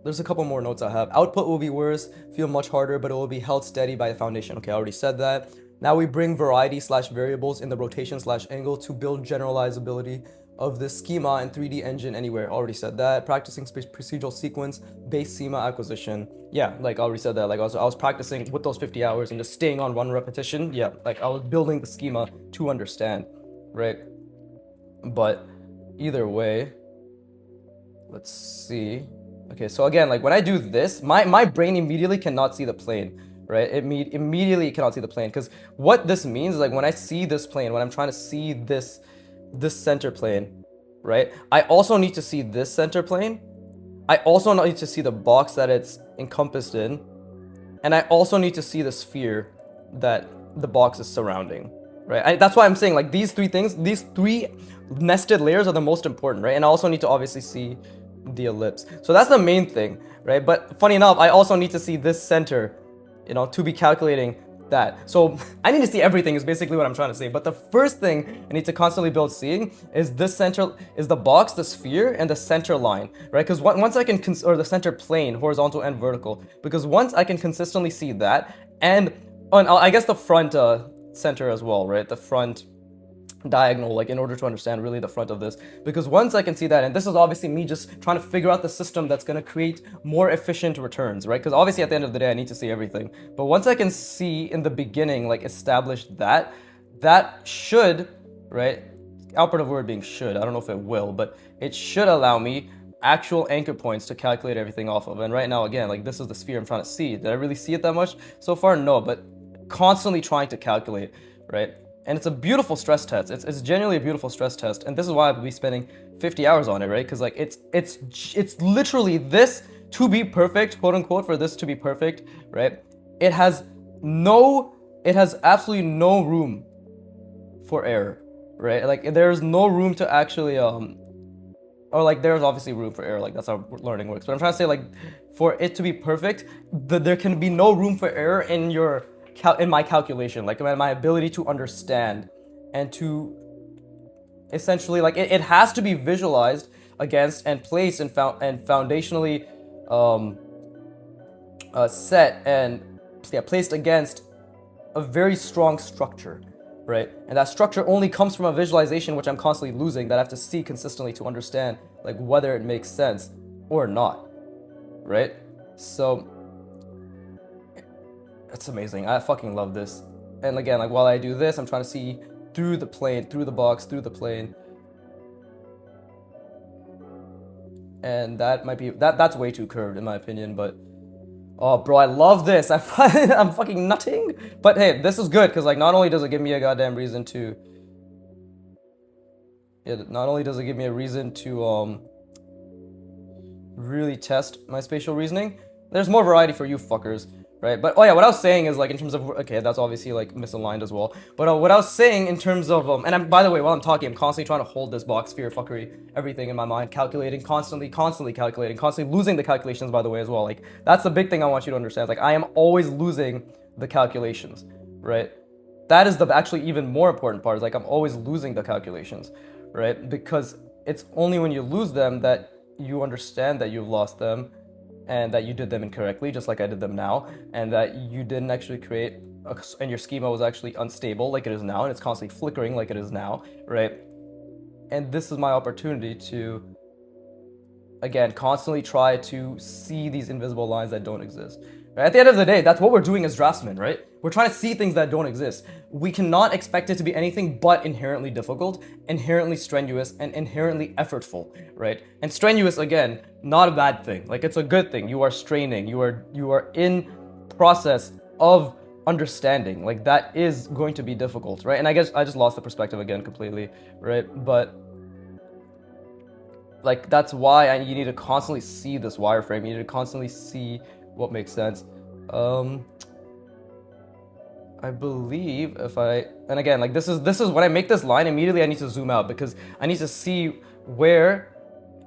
There's a couple more notes I have. Output will be worse, feel much harder, but it will be held steady by the foundation. Okay, I already said that. Now we bring variety / variables in the rotation / angle to build generalizability of the schema and 3D engine anywhere. Already said that. Practicing procedural sequence based schema acquisition. Yeah, like I already said that. Like I was practicing with those 50 hours and just staying on one repetition. Yeah, like I was building the schema to understand, right? But either way, let's see. Okay, so again, like when I do this, my brain immediately cannot see the plane, right? It immediately cannot see the plane, because what this means is like when I see this plane, when I'm trying to see this center plane, right? I also need to see this center plane. I also need to see the box that it's encompassed in, and I also need to see the sphere that the box is surrounding, right? That's why I'm saying like these three things, these three nested layers are the most important, right? And I also need to obviously see the ellipse. So that's the main thing, right? But funny enough, I also need to see this center, you know, to be calculating that. So I need to see everything is basically what I'm trying to say. But the first thing I need to constantly build seeing is this center, is the box, the sphere, and the center line, right? Because once I can, or the center plane, horizontal and vertical, because once I can consistently see that, and I guess the front center as well, right? The front diagonal, like in order to understand really the front of this, because once I can see that, and this is obviously me just trying to figure out the system that's going to create more efficient returns, right? Because obviously at the end of the day I need to see everything, but once I can see in the beginning, like establish that should, right, operative word being should, I don't know if it will, but it should allow me actual anchor points to calculate everything off of. And right now, again, like this is the sphere I'm trying to see. Did I really see it that much so far? No, but constantly trying to calculate, right? And it's a beautiful stress test. It's genuinely a beautiful stress test. And this is why I'll be spending 50 hours on it, right? Because like it's literally this to be perfect, quote unquote, for this to be perfect, right? It has absolutely no room for error, right? Like there's no room to actually or like there's obviously room for error, like that's how learning works. But I'm trying to say like for it to be perfect, there can be no room for error in in my calculation, like my ability to understand and to essentially like it has to be visualized against and placed and foundationally set and placed against a very strong structure, right? And that structure only comes from a visualization which I'm constantly losing, that I have to see consistently to understand like whether it makes sense or not, right? So it's amazing. I fucking love this. And again, like while I do this, I'm trying to see through the plane, through the box, through the plane. And that might be that's way too curved in my opinion, but oh bro, I love this. I'm fucking nutting. But hey, this is good because like not only does it give me a goddamn reason to not only does it give me a reason to really test my spatial reasoning, there's more variety for you fuckers, right? But oh yeah, what I was saying is like in terms of, okay, that's obviously like misaligned as well. But what I was saying in terms of and by the way, while I'm talking, I'm constantly trying to hold this box sphere fuckery, everything in my mind, calculating, constantly calculating, constantly losing the calculations, by the way, as well. Like that's the big thing I want you to understand. Like I am always losing the calculations, right? That is the actually even more important part, is like I'm always losing the calculations, right? Because it's only when you lose them that you understand that you've lost them and that you did them incorrectly, just like I did them now, and that you didn't actually create and your schema was actually unstable like it is now, and it's constantly flickering like it is now, right? And this is my opportunity to, again, constantly try to see these invisible lines that don't exist. Right? At the end of the day, that's what we're doing as draftsmen, right? We're trying to see things that don't exist. We cannot expect it to be anything but inherently difficult, inherently strenuous, and inherently effortful, right? And strenuous, again, not a bad thing. Like it's a good thing. You are straining. You are in process of understanding. Like that is going to be difficult, right? And I guess I just lost the perspective again completely, right? But like that's why you need to constantly see this wireframe. You need to constantly see what makes sense. I believe if and again, like this is when I make this line, immediately I need to zoom out because I need to see where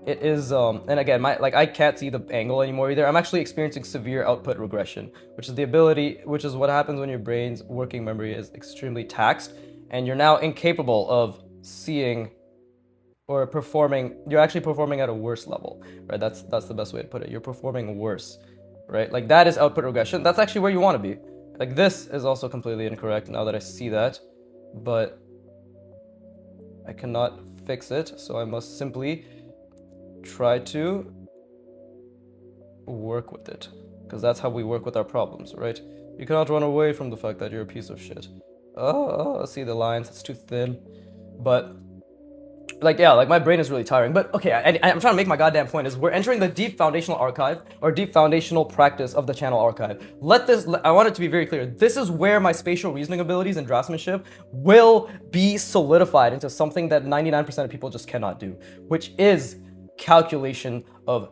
it is. And again, I can't see the angle anymore either. I'm actually experiencing severe output regression, which is what happens when your brain's working memory is extremely taxed and you're now incapable of seeing or performing. You're actually performing at a worse level, right? That's the best way to put it. You're performing worse, right? Like that is output regression. That's actually where you want to be. Like this is also completely incorrect now that I see that, but I cannot fix it, so I must simply try to work with it, because that's how we work with our problems, right? You cannot run away from the fact that you're a piece of shit. Oh, see the lines, it's too thin. But like, yeah, like my brain is really tiring. But okay, I'm trying to make my goddamn point is we're entering the deep foundational archive or deep foundational practice of the channel archive. I want it to be very clear. This is where my spatial reasoning abilities and draftsmanship will be solidified into something that 99% of people just cannot do, which is calculation of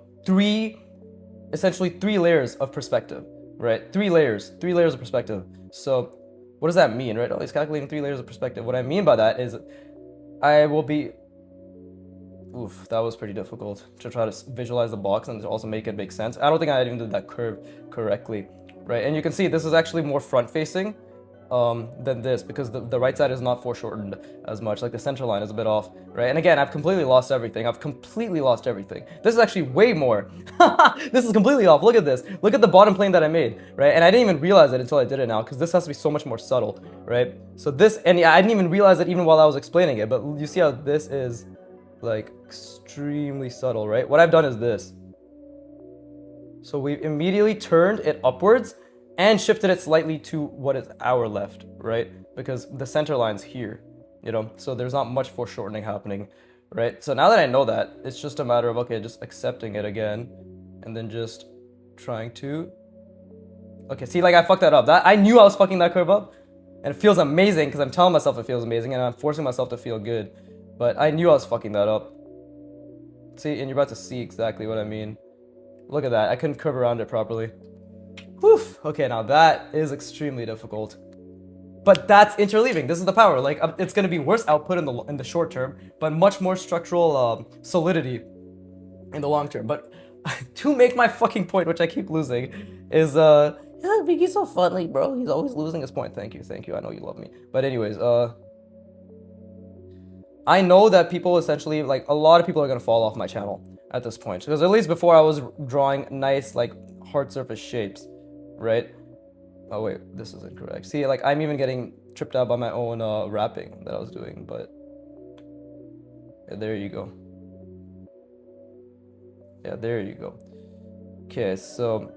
essentially three layers of perspective, right? Three layers of perspective. So what does that mean, right? Oh, he's calculating 3 layers of perspective. What I mean by that is I will be... Oof, that was pretty difficult to try to visualize the box and to also make it make sense. I don't think I even did that curve correctly, right? And you can see this is actually more front-facing than this because the right side is not foreshortened as much. Like the center line is a bit off, right? And again, I've completely lost everything. This is actually way more. This is completely off. Look at this. Look at the bottom plane that I made, right? And I didn't even realize it until I did it now because this has to be so much more subtle, right? So this, and I didn't even realize it even while I was explaining it, but you see how this is like extremely subtle, right? What I've done is this. So we immediately turned it upwards and shifted it slightly to what is our left, right? Because the center line's here, you know? So there's not much foreshortening happening, right? So now that I know that, it's just a matter of, okay, just accepting it again and then just trying to... Okay, see, like I fucked that up. I knew I was fucking that curve up and it feels amazing because I'm telling myself it feels amazing and I'm forcing myself to feel good. But I knew I was fucking that up. See, and you're about to see exactly what I mean. Look at that. I couldn't curve around it properly. Whew. Okay, now that is extremely difficult. But that's interleaving. This is the power. Like, it's going to be worse output in the short term, but much more structural solidity in the long term. But to make my fucking point, which I keep losing, is yeah, Biggie's so funny, bro. He's always losing his point. Thank you. I know you love me. But anyways, I know that people essentially, like, a lot of people are gonna fall off my channel at this point, because at least before I was drawing nice, like, hard surface shapes, right? Oh wait, this is incorrect. See, like, I'm even getting tripped out by my own wrapping that I was doing, but yeah, there you go. Yeah, there you go. Okay, so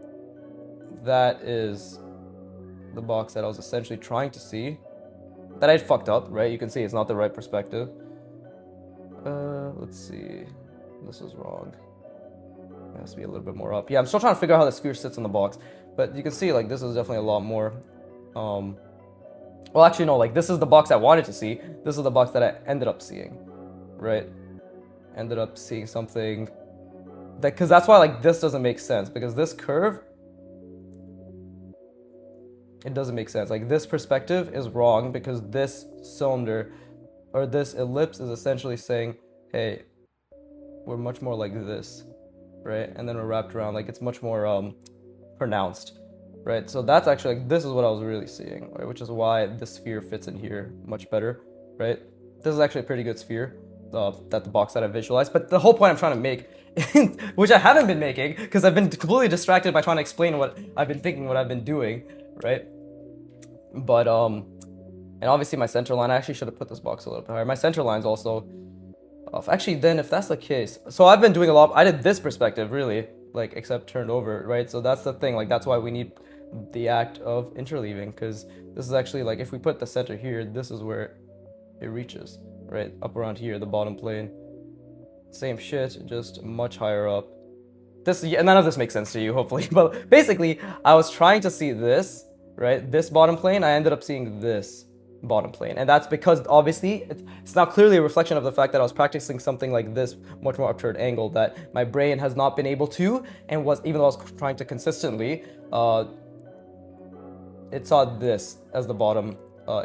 that is the box that I was essentially trying to see, that I fucked up, right? You can see it's not the right perspective. Let's see. This is wrong. It has to be a little bit more up. Yeah, I'm still trying to figure out how the sphere sits in the box, but you can see, like, this is definitely a lot more, well, actually, no, like, this is the box I wanted to see. This is the box that I ended up seeing, right? Ended up seeing something that, because that's why, like, this doesn't make sense, because this curve, it doesn't make sense. Like, this perspective is wrong because this cylinder or this ellipse is essentially saying, hey, we're much more like this, right? And then we're wrapped around, like, it's much more pronounced, right? So that's actually, like, this is what I was really seeing, right? Which is why this sphere fits in here much better, right? This is actually a pretty good sphere, that the box that I visualized. But the whole point I'm trying to make, which I haven't been making because I've been completely distracted by trying to explain what I've been thinking, what I've been doing, right? But and obviously my center line, I actually should have put this box a little bit higher. My center line's also off. Actually, then if that's the case, so I've been doing a lot. I did this perspective really, like, except turned over, right? So that's the thing. Like, that's why we need the act of interleaving, because this is actually, like, if we put the center here, this is where it reaches, right? Up around here, the bottom plane. Same shit, just much higher up. This, yeah, none of this makes sense to you, hopefully. But basically, I was trying to see this, right? This bottom plane. I ended up seeing this bottom plane, and that's because obviously it's now clearly a reflection of the fact that I was practicing something like this much more upward angle that my brain has not been able to, and was, even though I was trying to consistently, it saw this as the bottom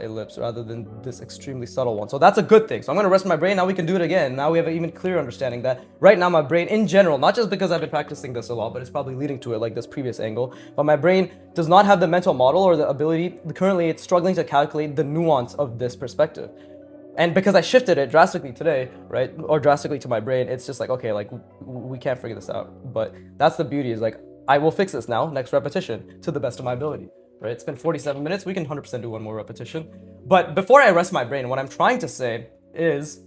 ellipse rather than this extremely subtle one. So that's a good thing. So I'm going to rest my brain. Now we can do it again. Now we have an even clearer understanding that right now my brain in general, not just because I've been practicing this a lot, but it's probably leading to it, like this previous angle, but my brain does not have the mental model or the ability. Currently it's struggling to calculate the nuance of this perspective. And because I shifted it drastically today, right, or drastically to my brain, it's just like, okay, like, we can't figure this out. But that's the beauty, is like, I will fix this now, next repetition, to the best of my ability. Right? It's been 47 minutes. We can 100% do one more repetition. But before I rest my brain, what I'm trying to say is,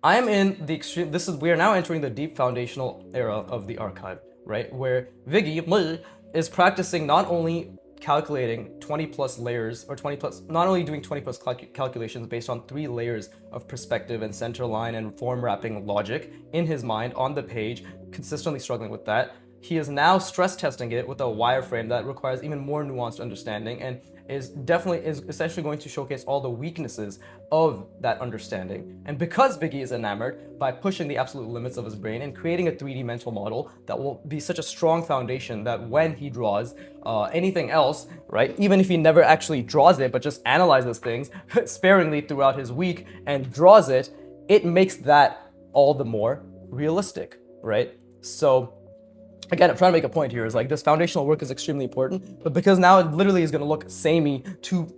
I am in the extreme. We are now entering the deep foundational era of the archive, right? Where Viggy is practicing not only calculating 20 plus layers, or 20 plus, not only doing 20 plus calculations based on 3 layers of perspective and center line and form wrapping logic in his mind on the page, consistently struggling with that. He is now stress testing it with a wireframe that requires even more nuanced understanding, and is essentially going to showcase all the weaknesses of that understanding. And because Viggy is enamored by pushing the absolute limits of his brain and creating a 3D mental model that will be such a strong foundation that when he draws anything else, right, even if he never actually draws it but just analyzes things sparingly throughout his week and draws it, it makes that all the more realistic, right? So again, I'm trying to make a point here, is like, this foundational work is extremely important, but because now it literally is going to look samey to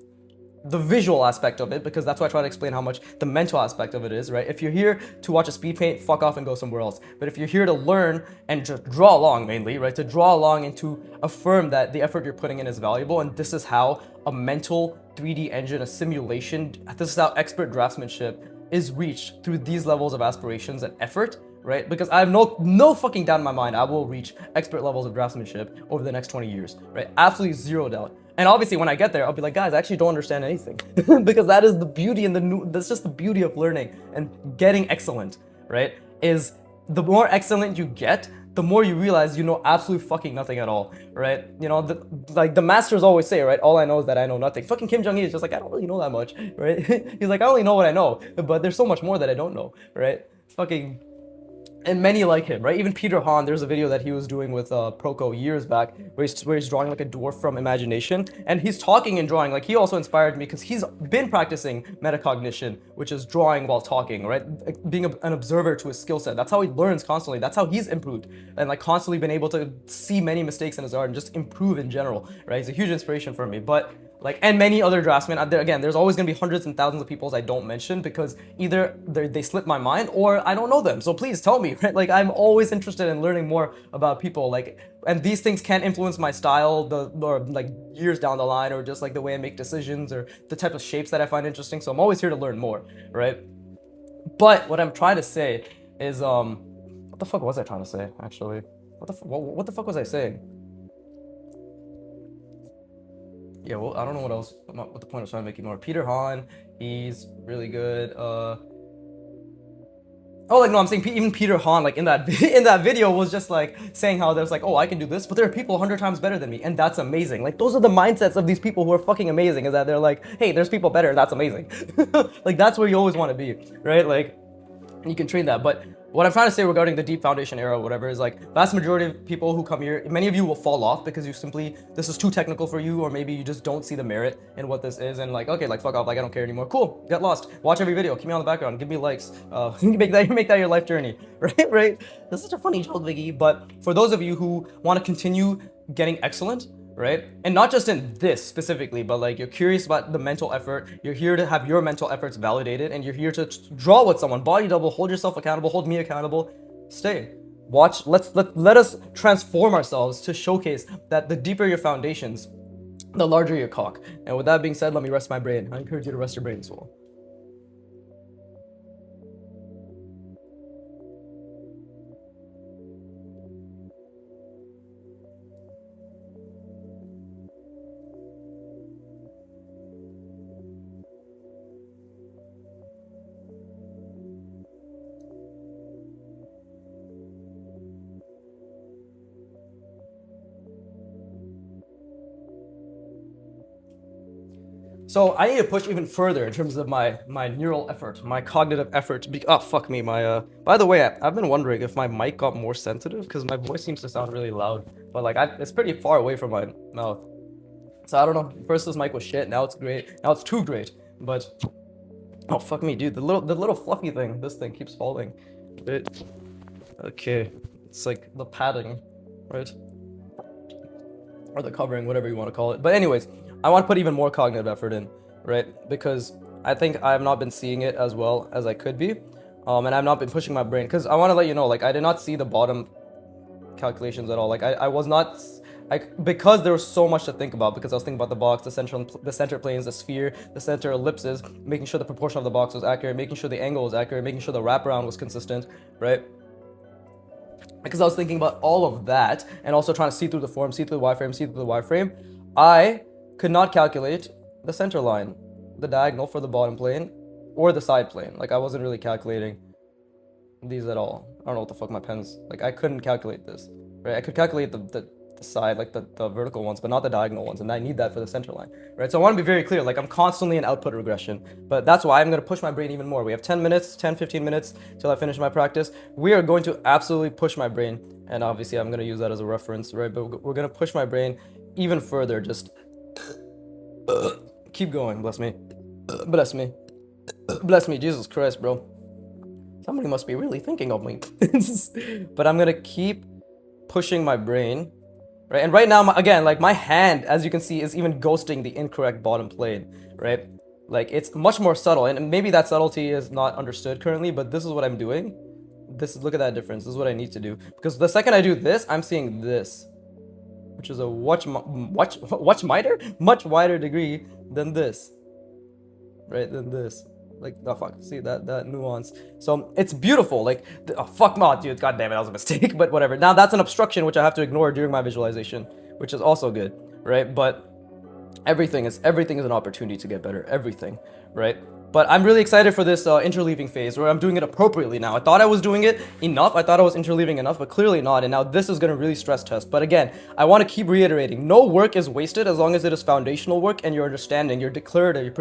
the visual aspect of it, because that's why I try to explain how much the mental aspect of it is, right? If you're here to watch a speed paint, fuck off and go somewhere else. But if you're here to learn and just draw along mainly, right? To draw along and to affirm that the effort you're putting in is valuable, and this is how a mental 3D engine, a simulation, this is how expert draftsmanship is reached through these levels of aspirations and effort, right? Because I have no fucking doubt in my mind I will reach expert levels of draftsmanship over the next 20 years, right? Absolutely zero doubt. And obviously when I get there, I'll be like, guys, I actually don't understand anything. Because that is the beauty and that's just the beauty of learning and getting excellent, right? Is the more excellent you get, the more you realize you know absolutely fucking nothing at all, right? You know, like the masters always say, right? All I know is that I know nothing. Fucking Kim Jong-il is just like, I don't really know that much, right? He's like, I only know what I know, but there's so much more that I don't know, right? Fucking and many like him, right? Even Peter Han, there's a video that he was doing with Proco years back where he's drawing like a dwarf from imagination, and he's talking and drawing. Like, he also inspired me because he's been practicing metacognition, which is drawing while talking, right? Like, being an observer to his skill set. That's how he learns constantly. That's how he's improved, and like constantly been able to see many mistakes in his art and just improve in general, right? He's a huge inspiration for me. But like, and many other draftsmen. Again, there's always gonna be hundreds and thousands of people I don't mention because either they slip my mind or I don't know them. So please tell me, right? Like, I'm always interested in learning more about people. Like, and these things can influence my style, or like years down the line, or just like the way I make decisions or the type of shapes that I find interesting. So I'm always here to learn more, right? But what I'm trying to say is, what the fuck was I trying to say actually? What the fuck was I saying? Yeah, well, I don't know what else, what the point I was trying to make anymore. Peter Han, he's really good. Oh, like, no, I'm saying even Peter Han, like, in that in that video was just like saying how there's like, oh, I can do this, but there are people 100 times better than me, and that's amazing. Like, those are the mindsets of these people who are fucking amazing, is that they're like, hey, there's people better, that's amazing. Like, that's where you always want to be, right? Like, you can train that. But what I'm trying to say regarding the deep foundation era or whatever is, like, vast majority of people who come here, many of you will fall off because you simply, this is too technical for you, or maybe you just don't see the merit in what this is, and like, okay, like, fuck off, like, I don't care anymore. Cool, get lost, watch every video, keep me on the background, give me likes, make that your life journey, right? That's such a funny joke, Viggy. But for those of you who want to continue getting excellent, right? And not just in this specifically, but like, you're curious about the mental effort, you're here to have your mental efforts validated, and you're here to draw with someone, body double, hold yourself accountable, hold me accountable. Stay, watch, let us transform ourselves to showcase that the deeper your foundations, the larger your cock. And with that being said, let me rest my brain. I encourage you to rest your brain as well. So I need to push even further in terms of my neural effort, my cognitive effort. Oh, fuck me, my By the way, I've been wondering if my mic got more sensitive because my voice seems to sound really loud, but like, it's pretty far away from my mouth. So I don't know. First this mic was shit. Now it's great. Now it's too great. But oh, fuck me, dude. The little fluffy thing. This thing keeps falling. Right. Okay. It's like the padding, right? Or the covering, whatever you want to call it. But anyways, I want to put even more cognitive effort in, right? Because I think I have not been seeing it as well as I could be, and I've not been pushing my brain. Because I want to let you know, like, I did not see the bottom calculations at all. Like, I was not, because there was so much to think about. Because I was thinking about the box, the center planes, the sphere, the center ellipses, making sure the proportion of the box was accurate, making sure the angle was accurate, making sure the wraparound was consistent, right? Because I was thinking about all of that, and also trying to see through the form, see through the wireframe, see through the wireframe. I could not calculate the center line, the diagonal for the bottom plane, or the side plane. Like, I wasn't really calculating these at all. I don't know what the fuck my pen's, like, I couldn't calculate this, right? I could calculate the side, like the vertical ones, but not the diagonal ones, and I need that for the center line, right? So I want to be very clear, like, I'm constantly in output regression, but that's why I'm going to push my brain even more. We have 10 15 minutes till I finish my practice. We are going to absolutely push my brain, and obviously I'm going to use that as a reference, right? But we're going to push my brain even further. Just keep going. Bless me. Bless me. Bless me. Jesus Christ, bro. Somebody must be really thinking of me. But I'm going to keep pushing my brain, right? And right now, again, like, my hand, as you can see, is even ghosting the incorrect bottom plane, right? Like, it's much more subtle, and maybe that subtlety is not understood currently, but this is what I'm doing. Look at that difference. This is what I need to do. Because the second I do this, I'm seeing this, which is a much wider degree than this, right? Than this. Like, oh fuck, see that nuance. So it's beautiful. Like, oh fuck, no, dude, god damn it, that was a mistake. But whatever. Now that's an obstruction which I have to ignore during my visualization, which is also good, right? But everything is an opportunity to get better. Everything, right? But I'm really excited for this interleaving phase where I'm doing it appropriately now. I thought I was doing it enough. I thought I was interleaving enough, but clearly not. And now this is going to really stress test. But again, I want to keep reiterating, no work is wasted as long as it is foundational work and your understanding, your declarative, your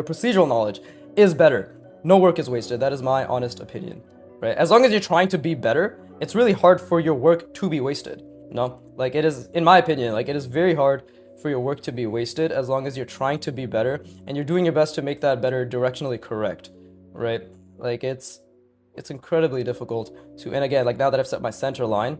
procedural knowledge is better. No work is wasted. That is my honest opinion, right? As long as you're trying to be better, it's really hard for your work to be wasted. No, like it is, in my opinion, like it is very hard for your work to be wasted as long as you're trying to be better and you're doing your best to make that better directionally correct, right? Like it's incredibly difficult to, and again, like now that I've set my center line,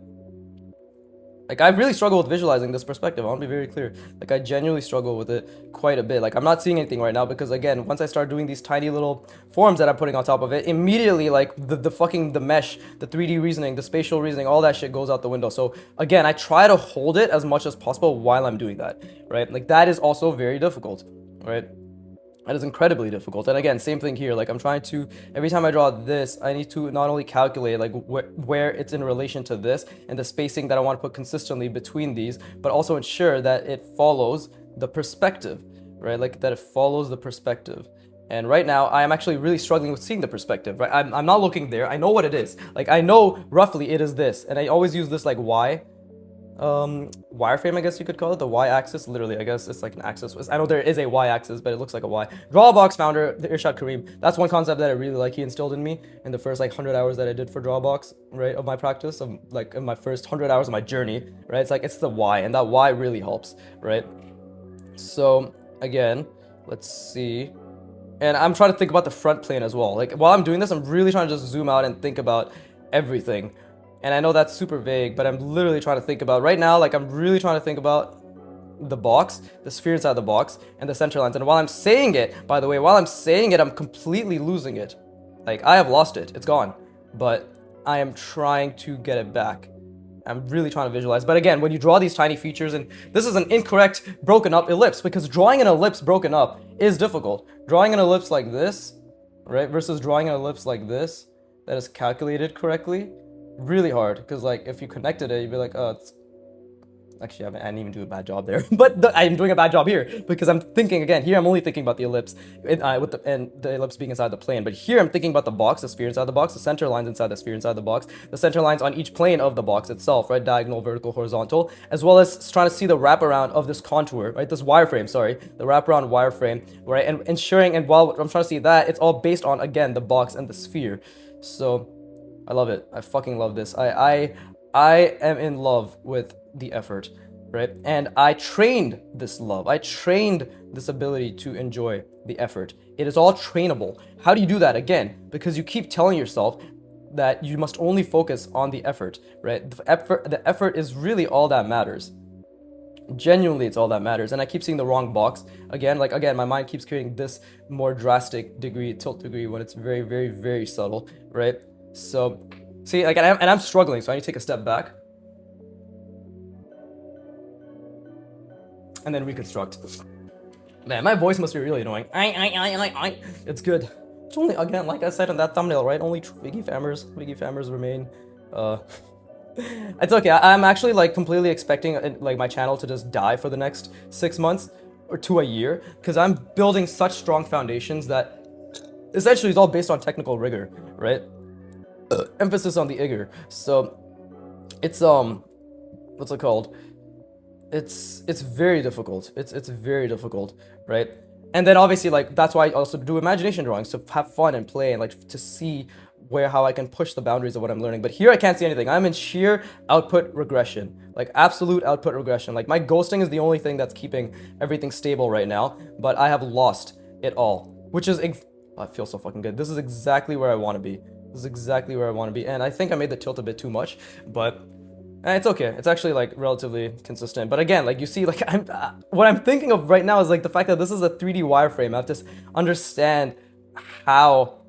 like I really struggle with visualizing this perspective. I want to be very clear. Like I genuinely struggle with it quite a bit. Like I'm not seeing anything right now because again, once I start doing these tiny little forms that I'm putting on top of it, immediately like the fucking the mesh, the 3D reasoning, the spatial reasoning, all that shit goes out the window. So again, I try to hold it as much as possible while I'm doing that, right? Like that is also very difficult, right? That is incredibly difficult. And again, same thing here. Like I'm trying to, every time I draw this, I need to not only calculate like where it's in relation to this and the spacing that I want to put consistently between these, but also ensure that it follows the perspective, right? Like that it follows the perspective. And right now, I am actually really struggling with seeing the perspective, right? I'm not looking there. I know what it is. Like I know roughly it is this. And I always use this like Y wireframe, I guess you could call it, the y-axis. Literally, I guess it's like an axis. I know there is a y-axis, but it looks like a y. Drawbox founder, the Irshad Kareem, that's one concept that I really like. He instilled in me in the first like 100 hours that I did for Drawbox, right, of my practice, of like in my first 100 hours of my journey, right? It's like it's the y, and that y really helps, right? So again, let's see. And I'm trying to think about the front plane as well. Like while I'm doing this, I'm really trying to just zoom out and think about everything. And I know that's super vague, but I'm literally trying to think about right now, like I'm really trying to think about the box, the sphere inside the box, and the center lines. And while I'm saying it, by the way, while I'm saying it, I'm completely losing it. Like I have lost it, it's gone. But I am trying to get it back. I'm really trying to visualize. But again, when you draw these tiny features, and this is an incorrect broken up ellipse, because drawing an ellipse broken up is difficult. Drawing an ellipse like this, right, versus drawing an ellipse like this, that is calculated correctly, really hard. Because like if you connected it, you'd be like, oh, it's actually I didn't even do a bad job there. But I'm doing a bad job here because I'm thinking again here. I'm only thinking about the ellipse with the ellipse being inside the plane. But here I'm thinking about the box, the sphere inside the box, the center lines inside the sphere inside the box, the center lines on each plane of the box itself, right? Diagonal, vertical, horizontal, as well as trying to see the wraparound of this contour, right? This wireframe, sorry, the wraparound wireframe, right? And ensuring, and while I'm trying to see that, it's all based on again the box and the sphere. So I love it. I fucking love this. I am in love with the effort, right? And I trained this love. I trained this ability to enjoy the effort. It is all trainable. How do you do that? Again, because you keep telling yourself that you must only focus on the effort, right? The effort is really all that matters. Genuinely, it's all that matters. And I keep seeing the wrong box again. Like again, my mind keeps creating this more drastic tilt degree when it's very, very, very subtle, right? So see, like, and I'm struggling, so I need to take a step back and then reconstruct. Man, my voice must be really annoying. It's good. It's only, again, like I said in that thumbnail, right? Only Wiggy Fammers remain. It's okay. I'm actually like completely expecting like my channel to just die for the next 6 months or to a year, because I'm building such strong foundations that essentially is all based on technical rigor, right? Emphasis on the igor. So it's what's it called? It's very difficult. It's very difficult, right? And then obviously like that's why I also do imagination drawings, to have fun and play and like to see how I can push the boundaries of what I'm learning. But here I can't see anything. I'm in sheer output regression, like absolute output regression. Like my ghosting is the only thing that's keeping everything stable right now, but I have lost it all, which is I feel so fucking good. This is exactly where I want to be. This is exactly where I want to be. And I think I made the tilt a bit too much, but it's okay. It's actually like relatively consistent. But again, like you see, like what I'm thinking of right now is like the fact that this is a 3D wireframe. I have to understand how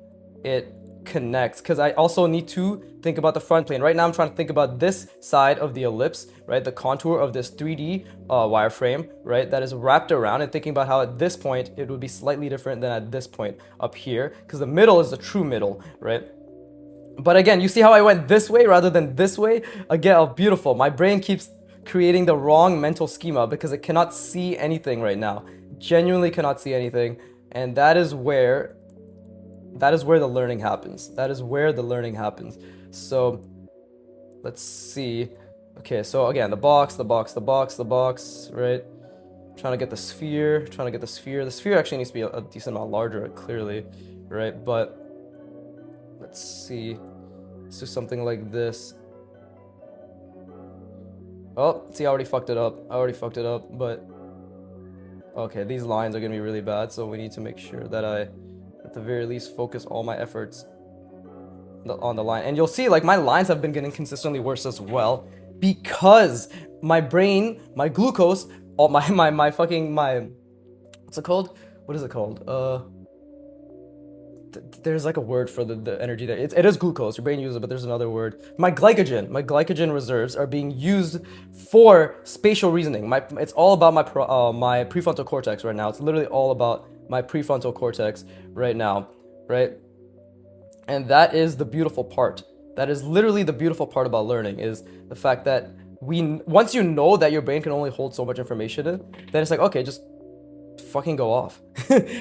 it connects, because I also need to think about the front plane. Right now I'm trying to think about this side of the ellipse, right? The contour of this 3D wireframe, right? That is wrapped around, and thinking about how at this point it would be slightly different than at this point up here, because the middle is the true middle, right? But again, you see how I went this way rather than this way? Again, oh, beautiful. My brain keeps creating the wrong mental schema because it cannot see anything right now. Genuinely cannot see anything. And that is where the learning happens. That is where the learning happens. So let's see. Okay, so again, the box, right? Trying to get the sphere, The sphere actually needs to be a decent amount larger, clearly, right? But let's see. Let's do something like this. Oh, see, I already fucked it up. But okay, these lines are gonna be really bad, so we need to make sure that I, at the very least, focus all my efforts on the line. And you'll see, like, my lines have been getting consistently worse as well, because my brain, my glucose, all my fucking, what's it called? What is it called? There's like a word for the energy there. It is glucose. Your brain uses it, but there's another word. My glycogen reserves are being used for spatial reasoning. It's all about my prefrontal cortex right now. It's literally all about my prefrontal cortex right now, right? And that is the beautiful part. That is literally the beautiful part about learning, is the fact that once you know that your brain can only hold so much information in, then it's like, okay, just fucking go off.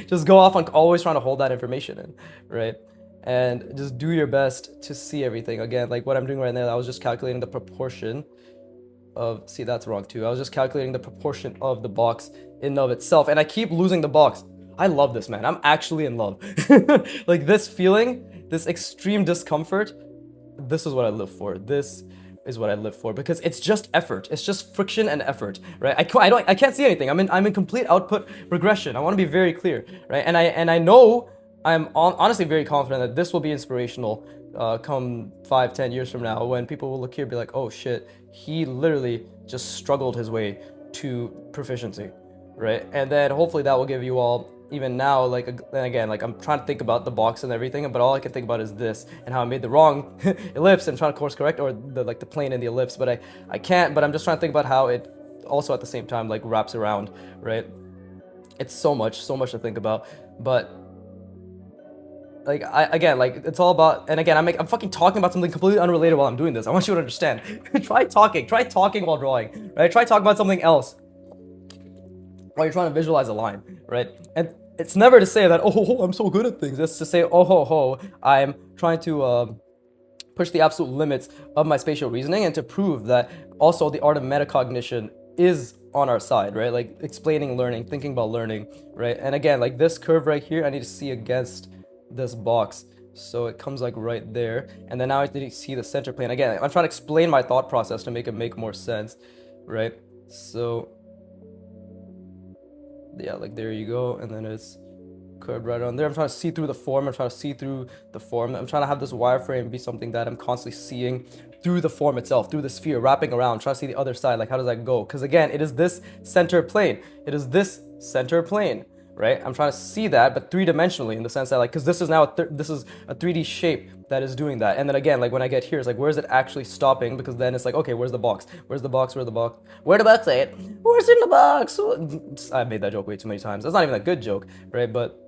Just go off on always trying to hold that information in, right? And just do your best to see everything. Again, like what I'm doing right now, I was just calculating the proportion of, see, that's wrong too. I was just calculating the proportion of the box in and of itself, and I keep losing the box. I love this, man. I'm actually in love. Like this feeling, this extreme discomfort, this is what I live for. This is what I live for, because it's just effort. It's just friction and effort, right? I can't see anything. I'm in complete output regression. I want to be very clear, right? And I know, honestly very confident that this will be inspirational come 5-10 years from now, when people will look here and be like, oh shit, he literally just struggled his way to proficiency, right? And then hopefully that will give you all, even now, like, and again, like, I'm trying to think about the box and everything, but all I can think about is this and how I made the wrong ellipse and trying to course correct, or the plane in the ellipse, but I can't. But I'm just trying to think about how it also at the same time like wraps around, right? It's so much to think about. But like, again, like, it's all about, and again, I'm fucking talking about something completely unrelated while I'm doing this. I want you to understand. Try talking while drawing, right? Try talking about something else while you're trying to visualize a line, right? And it's never to say that, oh, I'm so good at things. It's to say, oh, I'm trying to push the absolute limits of my spatial reasoning, and to prove that also the art of metacognition is on our side, right? Like explaining learning, thinking about learning, right? And again, like this curve right here, I need to see against this box. So it comes like right there. And then now I need to see the center plane. Again, I'm trying to explain my thought process to make it make more sense, right? So yeah, like there you go, and then it's curved right on there. I'm trying to see through the form. I'm trying to have this wireframe be something that I'm constantly seeing through the form itself, through the sphere, wrapping around, trying to see the other side, like how does that go? Because again, it is this center plane. Right? I'm trying to see that, but three-dimensionally, in the sense that, like, because this is now this is a 3D shape that is doing that. And then again, like when I get here, it's like, where is it actually stopping? Because then it's like, okay, where's the box? Where the box at? Where's in the box? I made that joke way too many times. That's not even a good joke, right? But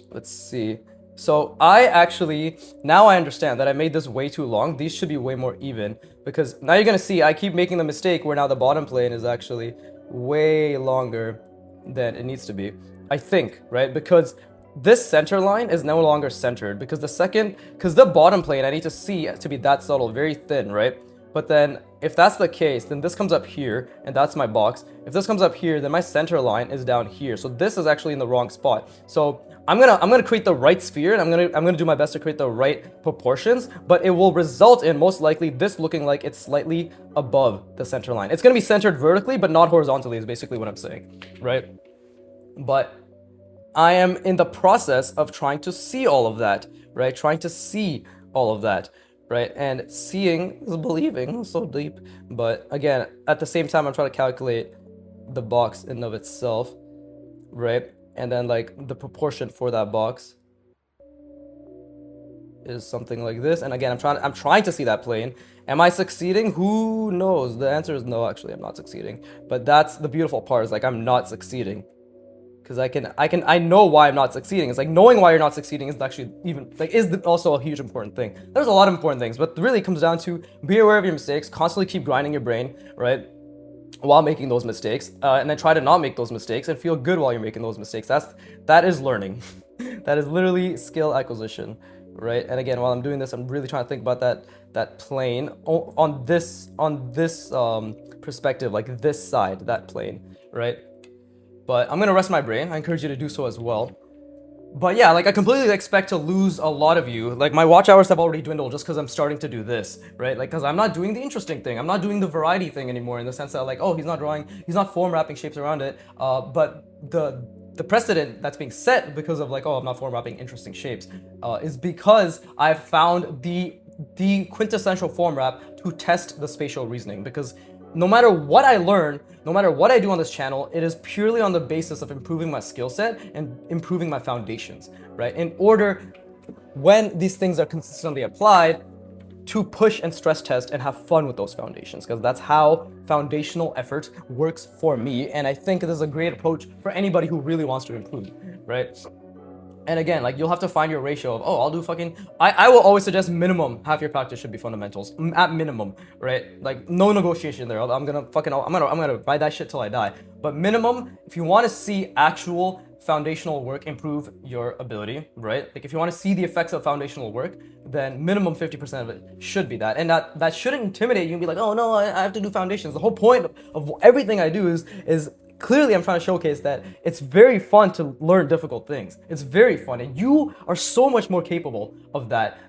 let's see. So I actually, now I understand that I made this way too long. These should be way more even, because now you're gonna see I keep making the mistake where now the bottom plane is actually way longer than it needs to be, I think, right? Because this center line is no longer centered, because the bottom plane I need to see to be that subtle, very thin, right? But then if that's the case, then this comes up here, and that's my box. If this comes up here, then my center line is down here. So this is actually in the wrong spot. So I'm gonna create the right sphere, and I'm gonna do my best to create the right proportions, but it will result in most likely this looking like it's slightly above the center line. It's gonna be centered vertically, but not horizontally, is basically what I'm saying, right? But I am in the process of trying to see all of that, right? Right? And seeing is believing, so deep. But again, at the same time, I'm trying to calculate the box in and of itself, right? And then like the proportion for that box is something like this. And again, I'm trying to see that plane. Am I succeeding? Who knows? The answer is no, actually, I'm not succeeding. But that's the beautiful part, is like, I'm not succeeding. Because I know why I'm not succeeding. It's like, knowing why you're not succeeding is actually even, like, also a huge important thing. There's a lot of important things, but really it comes down to be aware of your mistakes, constantly keep grinding your brain, right? While making those mistakes, and then try to not make those mistakes and feel good while you're making those mistakes. That is learning. That is literally skill acquisition, right? And again, while I'm doing this, I'm really trying to think about that plane on this perspective, like this side, that plane, right? But I'm gonna rest my brain. I encourage you to do so as well. But yeah, like I completely expect to lose a lot of you. Like my watch hours have already dwindled just because I'm starting to do this, right? Like because I'm not doing the interesting thing. I'm not doing the variety thing anymore in the sense that like, oh, he's not drawing, he's not form wrapping shapes around it. But the precedent that's being set because of like, oh, I'm not form wrapping interesting shapes, is because I've found the quintessential form wrap to test the spatial reasoning. Because no matter what I learn, no matter what I do on this channel, it is purely on the basis of improving my skill set and improving my foundations, right? In order, when these things are consistently applied, to push and stress test and have fun with those foundations, because that's how foundational effort works for me. And I think this is a great approach for anybody who really wants to improve, right? And again, like you'll have to find your ratio of, oh, I'll do fucking, I will always suggest minimum half your practice should be fundamentals at minimum, right? Like no negotiation there. I'm gonna ride that shit till I die. But minimum, if you want to see actual foundational work improve your ability, right? Like if you want to see the effects of foundational work, then minimum 50% of it should be that. And that shouldn't intimidate you and be like, oh no, I have to do foundations. The whole point of everything I do is clearly I'm trying to showcase that it's very fun to learn difficult things. It's very fun, and you are so much more capable of that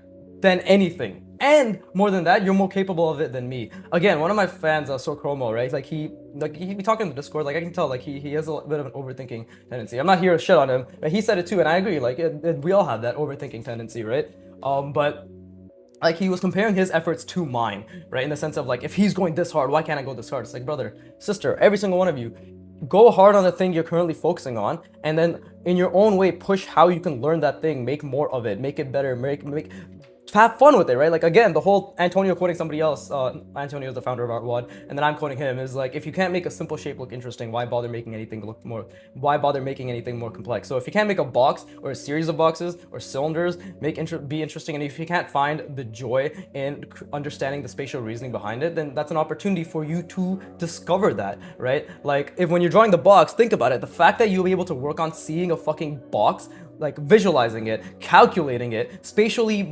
than anything. And more than that, you're more capable of it than me. Again, one of my fans, Chromo, right? Like he be talking in the Discord. Like I can tell, like he has a bit of an overthinking tendency. I'm not here to shit on him, but he said it too, and I agree. Like we all have that overthinking tendency, right? But like he was comparing his efforts to mine, right? In the sense of like, if he's going this hard, why can't I go this hard? It's like, brother, sister, every single one of you, go hard on the thing you're currently focusing on, and then in your own way push how you can learn that thing, make more of it, make it better, make have fun with it, right? Like again, the whole Antonio quoting somebody else, Antonio is the founder of artwod, and then I'm quoting him, is like, if you can't make a simple shape look interesting, why bother making anything more complex? So if you can't make a box or a series of boxes or cylinders be interesting, and if you can't find the joy in understanding the spatial reasoning behind it, then that's an opportunity for you to discover that, right? Like if when you're drawing the box, think about it, the fact that you'll be able to work on seeing a fucking box, like visualizing it, calculating it, spatially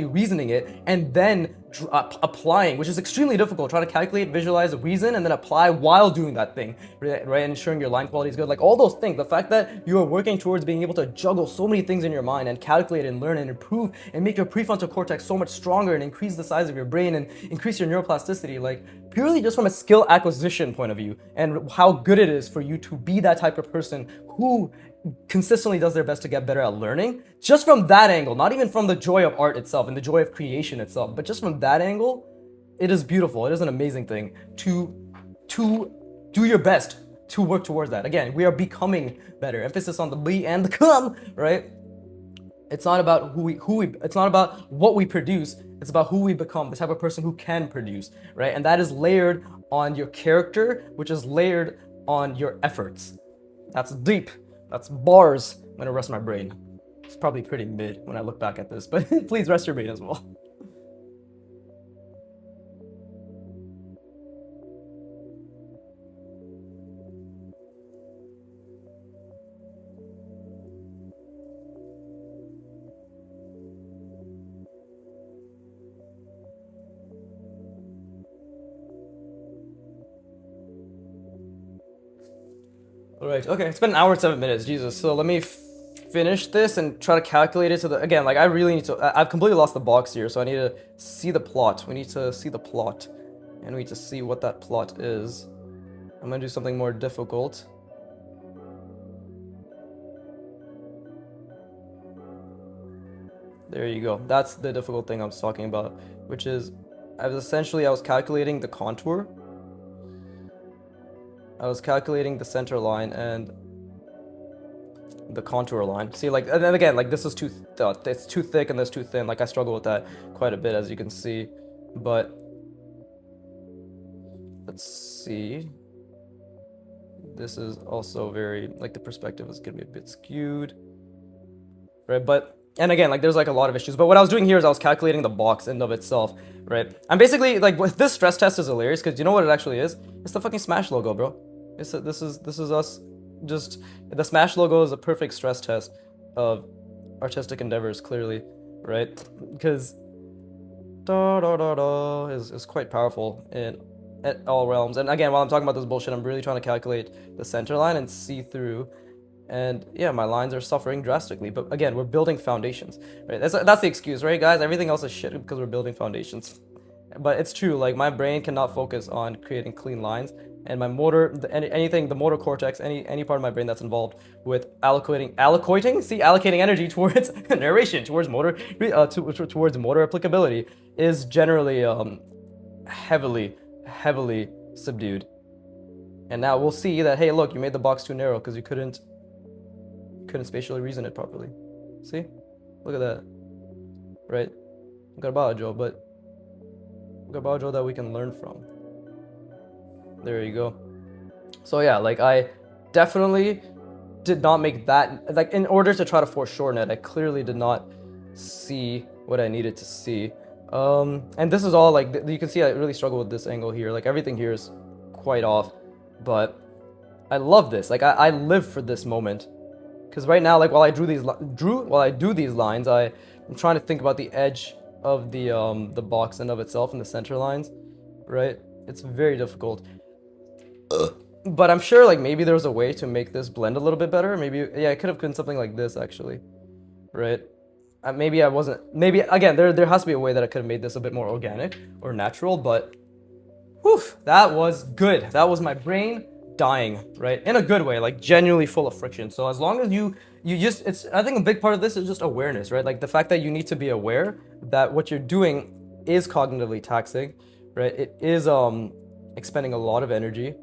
reasoning it, and then applying, which is extremely difficult, trying to calculate, visualize, reason, and then apply while doing that thing, right? And ensuring your line quality is good. Like all those things, the fact that you are working towards being able to juggle so many things in your mind and calculate and learn and improve and make your prefrontal cortex so much stronger and increase the size of your brain and increase your neuroplasticity, like purely just from a skill acquisition point of view, and how good it is for you to be that type of person who consistently does their best to get better at learning. Just from that angle, not even from the joy of art itself and the joy of creation itself, but just from that angle, it is beautiful. It is an amazing thing to do your best to work towards that. Again, we are becoming better. Emphasis on the be and the come, right? It's not about it's not about what we produce. It's about who we become, the type of person who can produce, right? And that is layered on your character, which is layered on your efforts. That's deep. That's bars. I'm gonna rest my brain. It's probably pretty mid when I look back at this, but please rest your brain as well. All right, okay, it's been an hour and 7 minutes, Jesus. So let me finish this and try to calculate it to the, again, like I really need to, I've completely lost the box here, so I need to see the plot. We need to see the plot, and we need to see what that plot is. I'm gonna do something more difficult. There you go. That's the difficult thing I was talking about, which is, I was calculating the contour. I was calculating the center line and the contour line. See, like, and then again, like this is it's too thick and this too thin. Like I struggle with that quite a bit, as you can see. But let's see. This is also very, like the perspective is gonna be a bit skewed, right? But, and again, like there's like a lot of issues. But what I was doing here is I was calculating the box in of itself, right? I'm basically like, with this stress test is hilarious because you know what it actually is? It's the fucking Smash logo, bro. This is us. Just the Smash logo is a perfect stress test of artistic endeavors, clearly, right? Because da da da da is quite powerful in at all realms. And again, while I'm talking about this bullshit, I'm really trying to calculate the center line and see through And yeah, my lines are suffering drastically. But again, we're building foundations, right? That's the excuse, right, guys? Everything else is shit because we're building foundations. But it's true. Like my brain cannot focus on creating clean lines, and my motor, anything, the motor cortex, any part of my brain that's involved with allocating energy towards narration, towards motor, towards motor applicability, is generally heavily subdued. And now we'll see that, hey, look, you made the box too narrow because you couldn't spatially reason it properly. See? Look at that. Right? Garbaggio, but Garbaggio that we can learn from. There you go. So yeah, like I definitely did not make that, like in order to try to foreshorten it, I clearly did not see what I needed to see. And this is all like, you can see I really struggle with this angle here. Like everything here is quite off, but I love this. Like I live for this moment. Because right now, like while I do these lines, I'm trying to think about the edge of the box and of itself and the center lines, right? It's very difficult. But I'm sure like maybe there's a way to make this blend a little bit better. Maybe, yeah, it could have been something like this actually, right? Maybe I wasn't, maybe again, there has to be a way that I could have made this a bit more organic or natural, but whew, that was good. That was my brain dying, right? In a good way, like genuinely full of friction. So as long as you just, I think a big part of this is just awareness, right? Like the fact that you need to be aware that what you're doing is cognitively taxing, right? It is expending a lot of energy,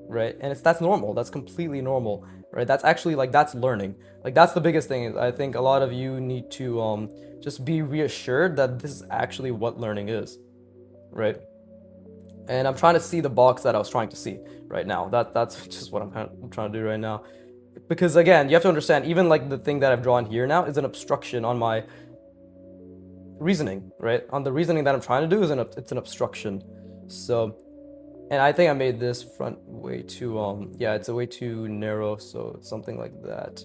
right? And that's normal. That's completely normal, right? That's actually like, that's learning. Like that's the biggest thing. I think a lot of you need to just be reassured that this is actually what learning is, right? And I'm trying to see the box that I was trying to see right now. That's just what I'm trying to do right now. Because again, you have to understand, even like the thing that I've drawn here now is an obstruction on my reasoning, right? On the reasoning that I'm trying to do it's an obstruction. So, and I think I made this front way too, yeah, it's a way too narrow. So it's something like that.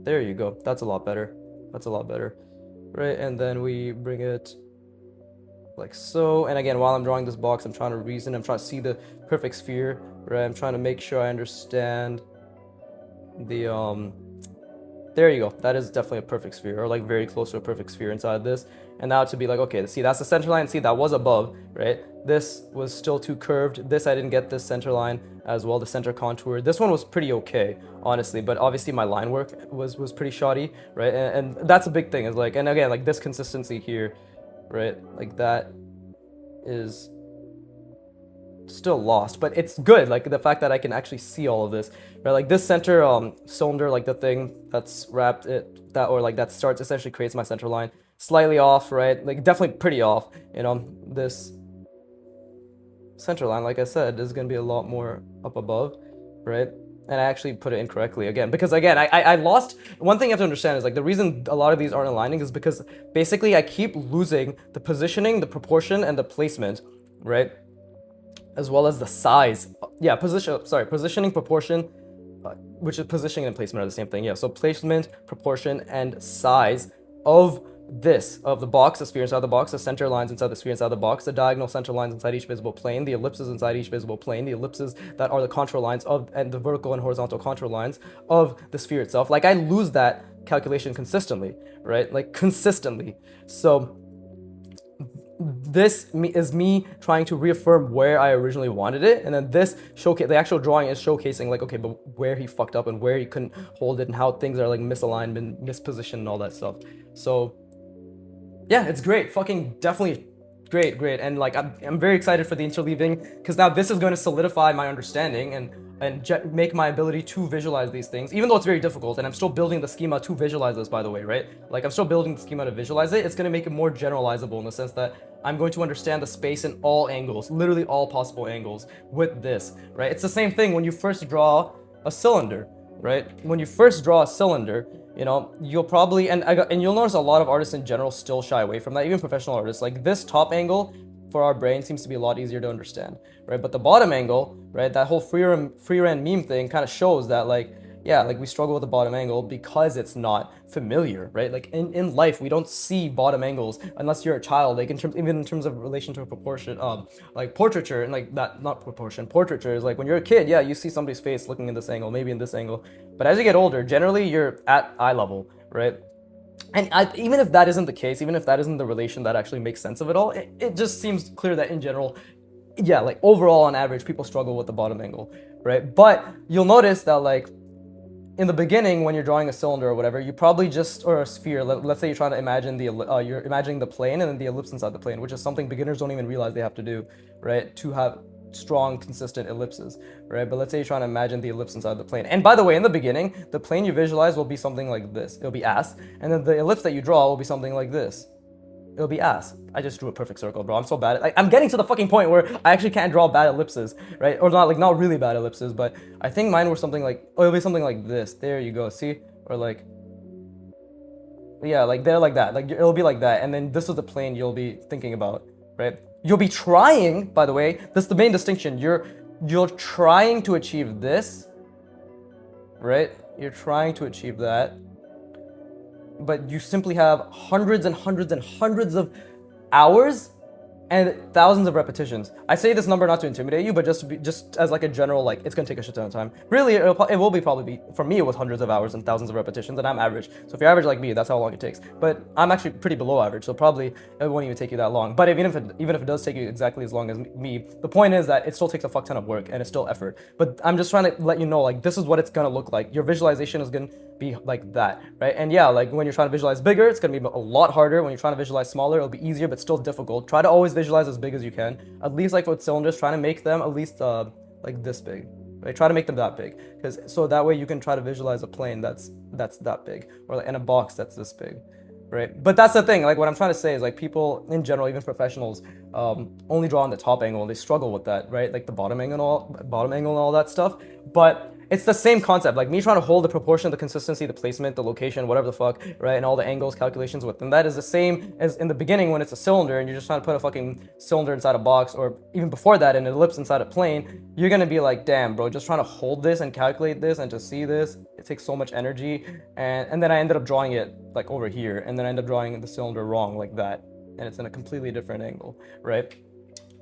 There you go. That's a lot better. That's a lot better, right? And then we bring it like so. And again, while I'm drawing this box, I'm trying to reason, I'm trying to see the perfect sphere, right? I'm trying to make sure I understand the there you go. That is definitely a perfect sphere, or like very close to a perfect sphere inside this. And now to be like, okay, see, that's the center line. See, that was above, right? This was still too curved. This, I didn't get this center line as well, the center contour. This one was pretty okay, honestly, but obviously my line work was pretty shoddy, right? And that's a big thing, is like, and again, like this consistency here, right? Like that is still lost, but it's good. Like the fact that I can actually see all of this, right? Like this center cylinder, like the thing that's wrapped it, that, or like that starts, essentially creates my center line. Slightly off, right? Like definitely pretty off, you know. This center line, like I said, is gonna be a lot more up above, right? And I actually put it incorrectly again, because again, I lost, one thing you have to understand is like the reason a lot of these aren't aligning is because basically I keep losing the positioning, the proportion, and the placement, right? As well as the size. Yeah, positioning, proportion, which is positioning and placement are the same thing. Yeah, so placement, proportion, and size of this, of the box, the sphere inside the box, the center lines inside the sphere inside the box, the diagonal center lines inside each visible plane, the ellipses inside each visible plane, the ellipses that are the contour lines of, and the vertical and horizontal contour lines of the sphere itself. Like I lose that calculation consistently, right? Like consistently. So this is me trying to reaffirm where I originally wanted it, and then this showcase, the actual drawing is showcasing like, okay, but where he fucked up and where he couldn't hold it and how things are like misaligned and mispositioned and all that stuff. So yeah, it's great. Fucking definitely great. And like I'm very excited for the interleaving, because now this is going to solidify my understanding and make my ability to visualize these things, even though it's very difficult. And I'm still building the schema to visualize this, by the way, right? Like I'm still building the schema to visualize it. It's going to make it more generalizable in the sense that I'm going to understand the space in all angles, literally all possible angles with this, right? It's the same thing when you first draw a cylinder, right? When you first draw a cylinder, you know, you'll probably, and you'll notice a lot of artists in general still shy away from that, even professional artists. Like this top angle for our brain seems to be a lot easier to understand, right? But the bottom angle, right, that whole free rand meme thing kind of shows that, like, yeah, like we struggle with the bottom angle because it's not familiar, right? Like in life, we don't see bottom angles unless you're a child. Like even in terms of relation to proportion, like portraiture and like that, not proportion, portraiture is like when you're a kid, yeah, you see somebody's face looking in this angle, maybe in this angle. But as you get older, generally you're at eye level, right? And even if that isn't the case, even if that isn't the relation that actually makes sense of it all, it just seems clear that in general, yeah, like overall on average, people struggle with the bottom angle, right? But you'll notice that like in the beginning when you're drawing a cylinder or whatever, you probably just, or a sphere, let's say you're trying to imagine you're imagining the plane and then the ellipse inside the plane, which is something beginners don't even realize they have to do, right, to have strong consistent ellipses, right? But let's say you're trying to imagine the ellipse inside the plane, and by the way, in the beginning the plane you visualize will be something like this, it'll be ass, and then the ellipse that you draw will be something like this. It'll be ass. I just drew a perfect circle, bro. I'm so bad at, like, I'm getting to the fucking point where I actually can't draw bad ellipses, right? Or not, like, not really bad ellipses, but I think mine were something like, oh, it'll be something like this. There you go, see? Or like, yeah, like they're like that. Like it'll be like that, and then this is the plane you'll be thinking about, right? You'll be trying, by the way, this is the main distinction. You're trying to achieve this, right? You're trying to achieve that, but you simply have hundreds and hundreds and hundreds of hours and thousands of repetitions. I say this number not to intimidate you, but just as like a general, like, it's gonna take a shit ton of time. Really, it will probably be, for me, it was hundreds of hours and thousands of repetitions, and I'm average. So if you're average like me, that's how long it takes. But I'm actually pretty below average, so probably it won't even take you that long. But even if it does take you exactly as long as me, the point is that it still takes a fuck ton of work and it's still effort. But I'm just trying to let you know, like, this is what it's gonna look like. Your visualization is gonna be like that, right? And yeah, like when you're trying to visualize bigger, it's gonna be a lot harder. When you're trying to visualize smaller, it'll be easier, but still difficult. Try to always visualize as big as you can. At least like with cylinders, trying to make them at least like this big, right? Try to make them that big, because so that way you can try to visualize a plane that's that big, or like in a box that's this big, right? But that's the thing, like what I'm trying to say is like people in general, even professionals, only draw on the top angle. They struggle with that, right? Like the bottom angle and all that stuff. But it's the same concept, like me trying to hold the proportion, the consistency, the placement, the location, whatever the fuck, right? And all the angles, calculations within that is the same as in the beginning when it's a cylinder and you're just trying to put a fucking cylinder inside a box, or even before that, an ellipse inside a plane. You're gonna be like, damn, bro, just trying to hold this and calculate this and to see this, it takes so much energy. And then I ended up drawing it like over here, and then I ended up drawing the cylinder wrong like that, and it's in a completely different angle, right?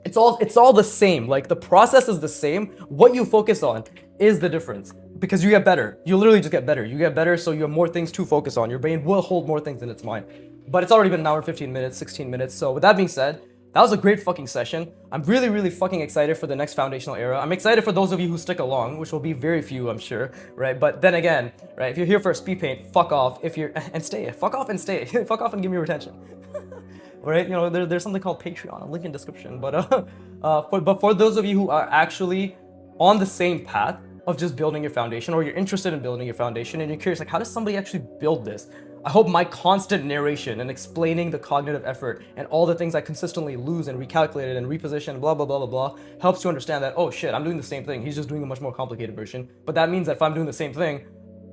It's all the same. Like the process is the same. What you focus on is the difference, because you get better. You literally just get better. You get better, so you have more things to focus on. Your brain will hold more things in its mind. But it's already been an hour, 15 minutes, 16 minutes. So with that being said, that was a great fucking session. I'm really, really fucking excited for the next foundational era. I'm excited for those of you who stick along, which will be very few, I'm sure, right? But then again, right, if you're here for a speed paint, fuck off. If you're, and stay, fuck off and stay. Fuck off and give me retention. Right, you know, there's something called Patreon, a link in description. But for those of you who are actually on the same path of just building your foundation, or you're interested in building your foundation and you're curious, like, how does somebody actually build this? I hope my constant narration and explaining the cognitive effort and all the things I consistently lose and recalculated and reposition, blah, blah, blah, blah, blah, helps you understand that, oh shit, I'm doing the same thing. He's just doing a much more complicated version. But that means that if I'm doing the same thing,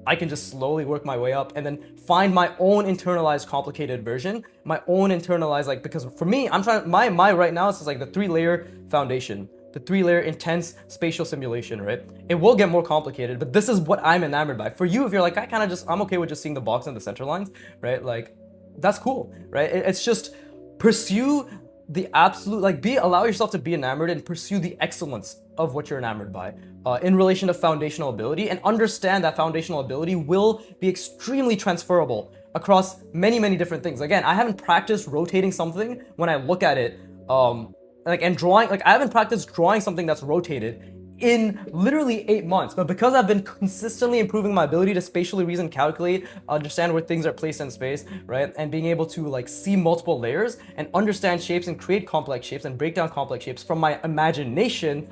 I can just slowly work my way up and then find my own internalized complicated version, my own internalized, like, because for me, I'm trying, my right now, it's like the 3-layer foundation, the 3-layer intense spatial simulation, right? It will get more complicated, but this is what I'm enamored by. For you, if you're like, I'm okay with just seeing the box and the center lines, right? Like, that's cool, right? It's just pursue the absolute, like, allow yourself to be enamored and pursue the excellence of what you're enamored by in relation to foundational ability, and understand that foundational ability will be extremely transferable across many, many different things. Again, I haven't practiced rotating something when I look at it, and drawing, like, I haven't practiced drawing something that's rotated in literally 8 months, but because I've been consistently improving my ability to spatially reason, calculate, understand where things are placed in space, right, and being able to like see multiple layers and understand shapes and create complex shapes and break down complex shapes from my imagination,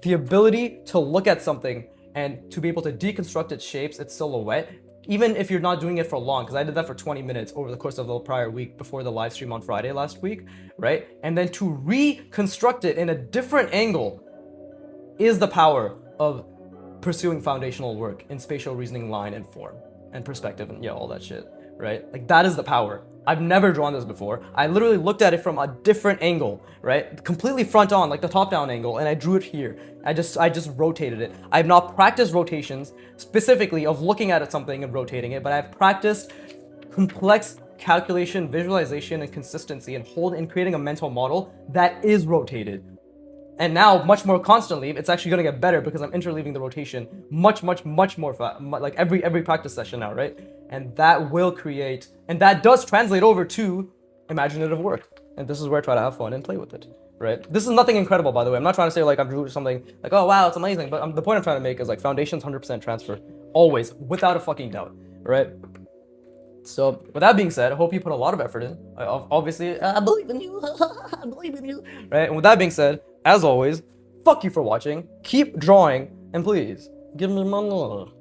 the ability to look at something and to be able to deconstruct its shapes, its silhouette, even if you're not doing it for long, because I did that for 20 minutes over the course of the prior week before the live stream on Friday last week, right, and then to reconstruct it in a different angle is the power of pursuing foundational work in spatial reasoning, line and form and perspective and yeah, all that shit, right? Like that is the power. I've never drawn this before. I literally looked at it from a different angle, right? Completely front on, like the top down angle, and I drew it here. I just rotated it. I have not practiced rotations specifically of looking at something and rotating it, but I've practiced complex calculation, visualization, and consistency and creating a mental model that is rotated. And now, much more constantly, it's actually going to get better because I'm interleaving the rotation much more like every practice session now, right? And that will create, and that does translate over to imaginative work. And this is where I try to have fun and play with it, right? This is nothing incredible, by the way. I'm not trying to say like I'm doing something like, oh wow, it's amazing. But the point I'm trying to make is like foundations 100% transfer, always, without a fucking doubt, right? So with that being said, I hope you put a lot of effort in. Obviously, I believe in you. I believe in you. Right? And with that being said, as always, fuck you for watching. Keep drawing, and please give me my love.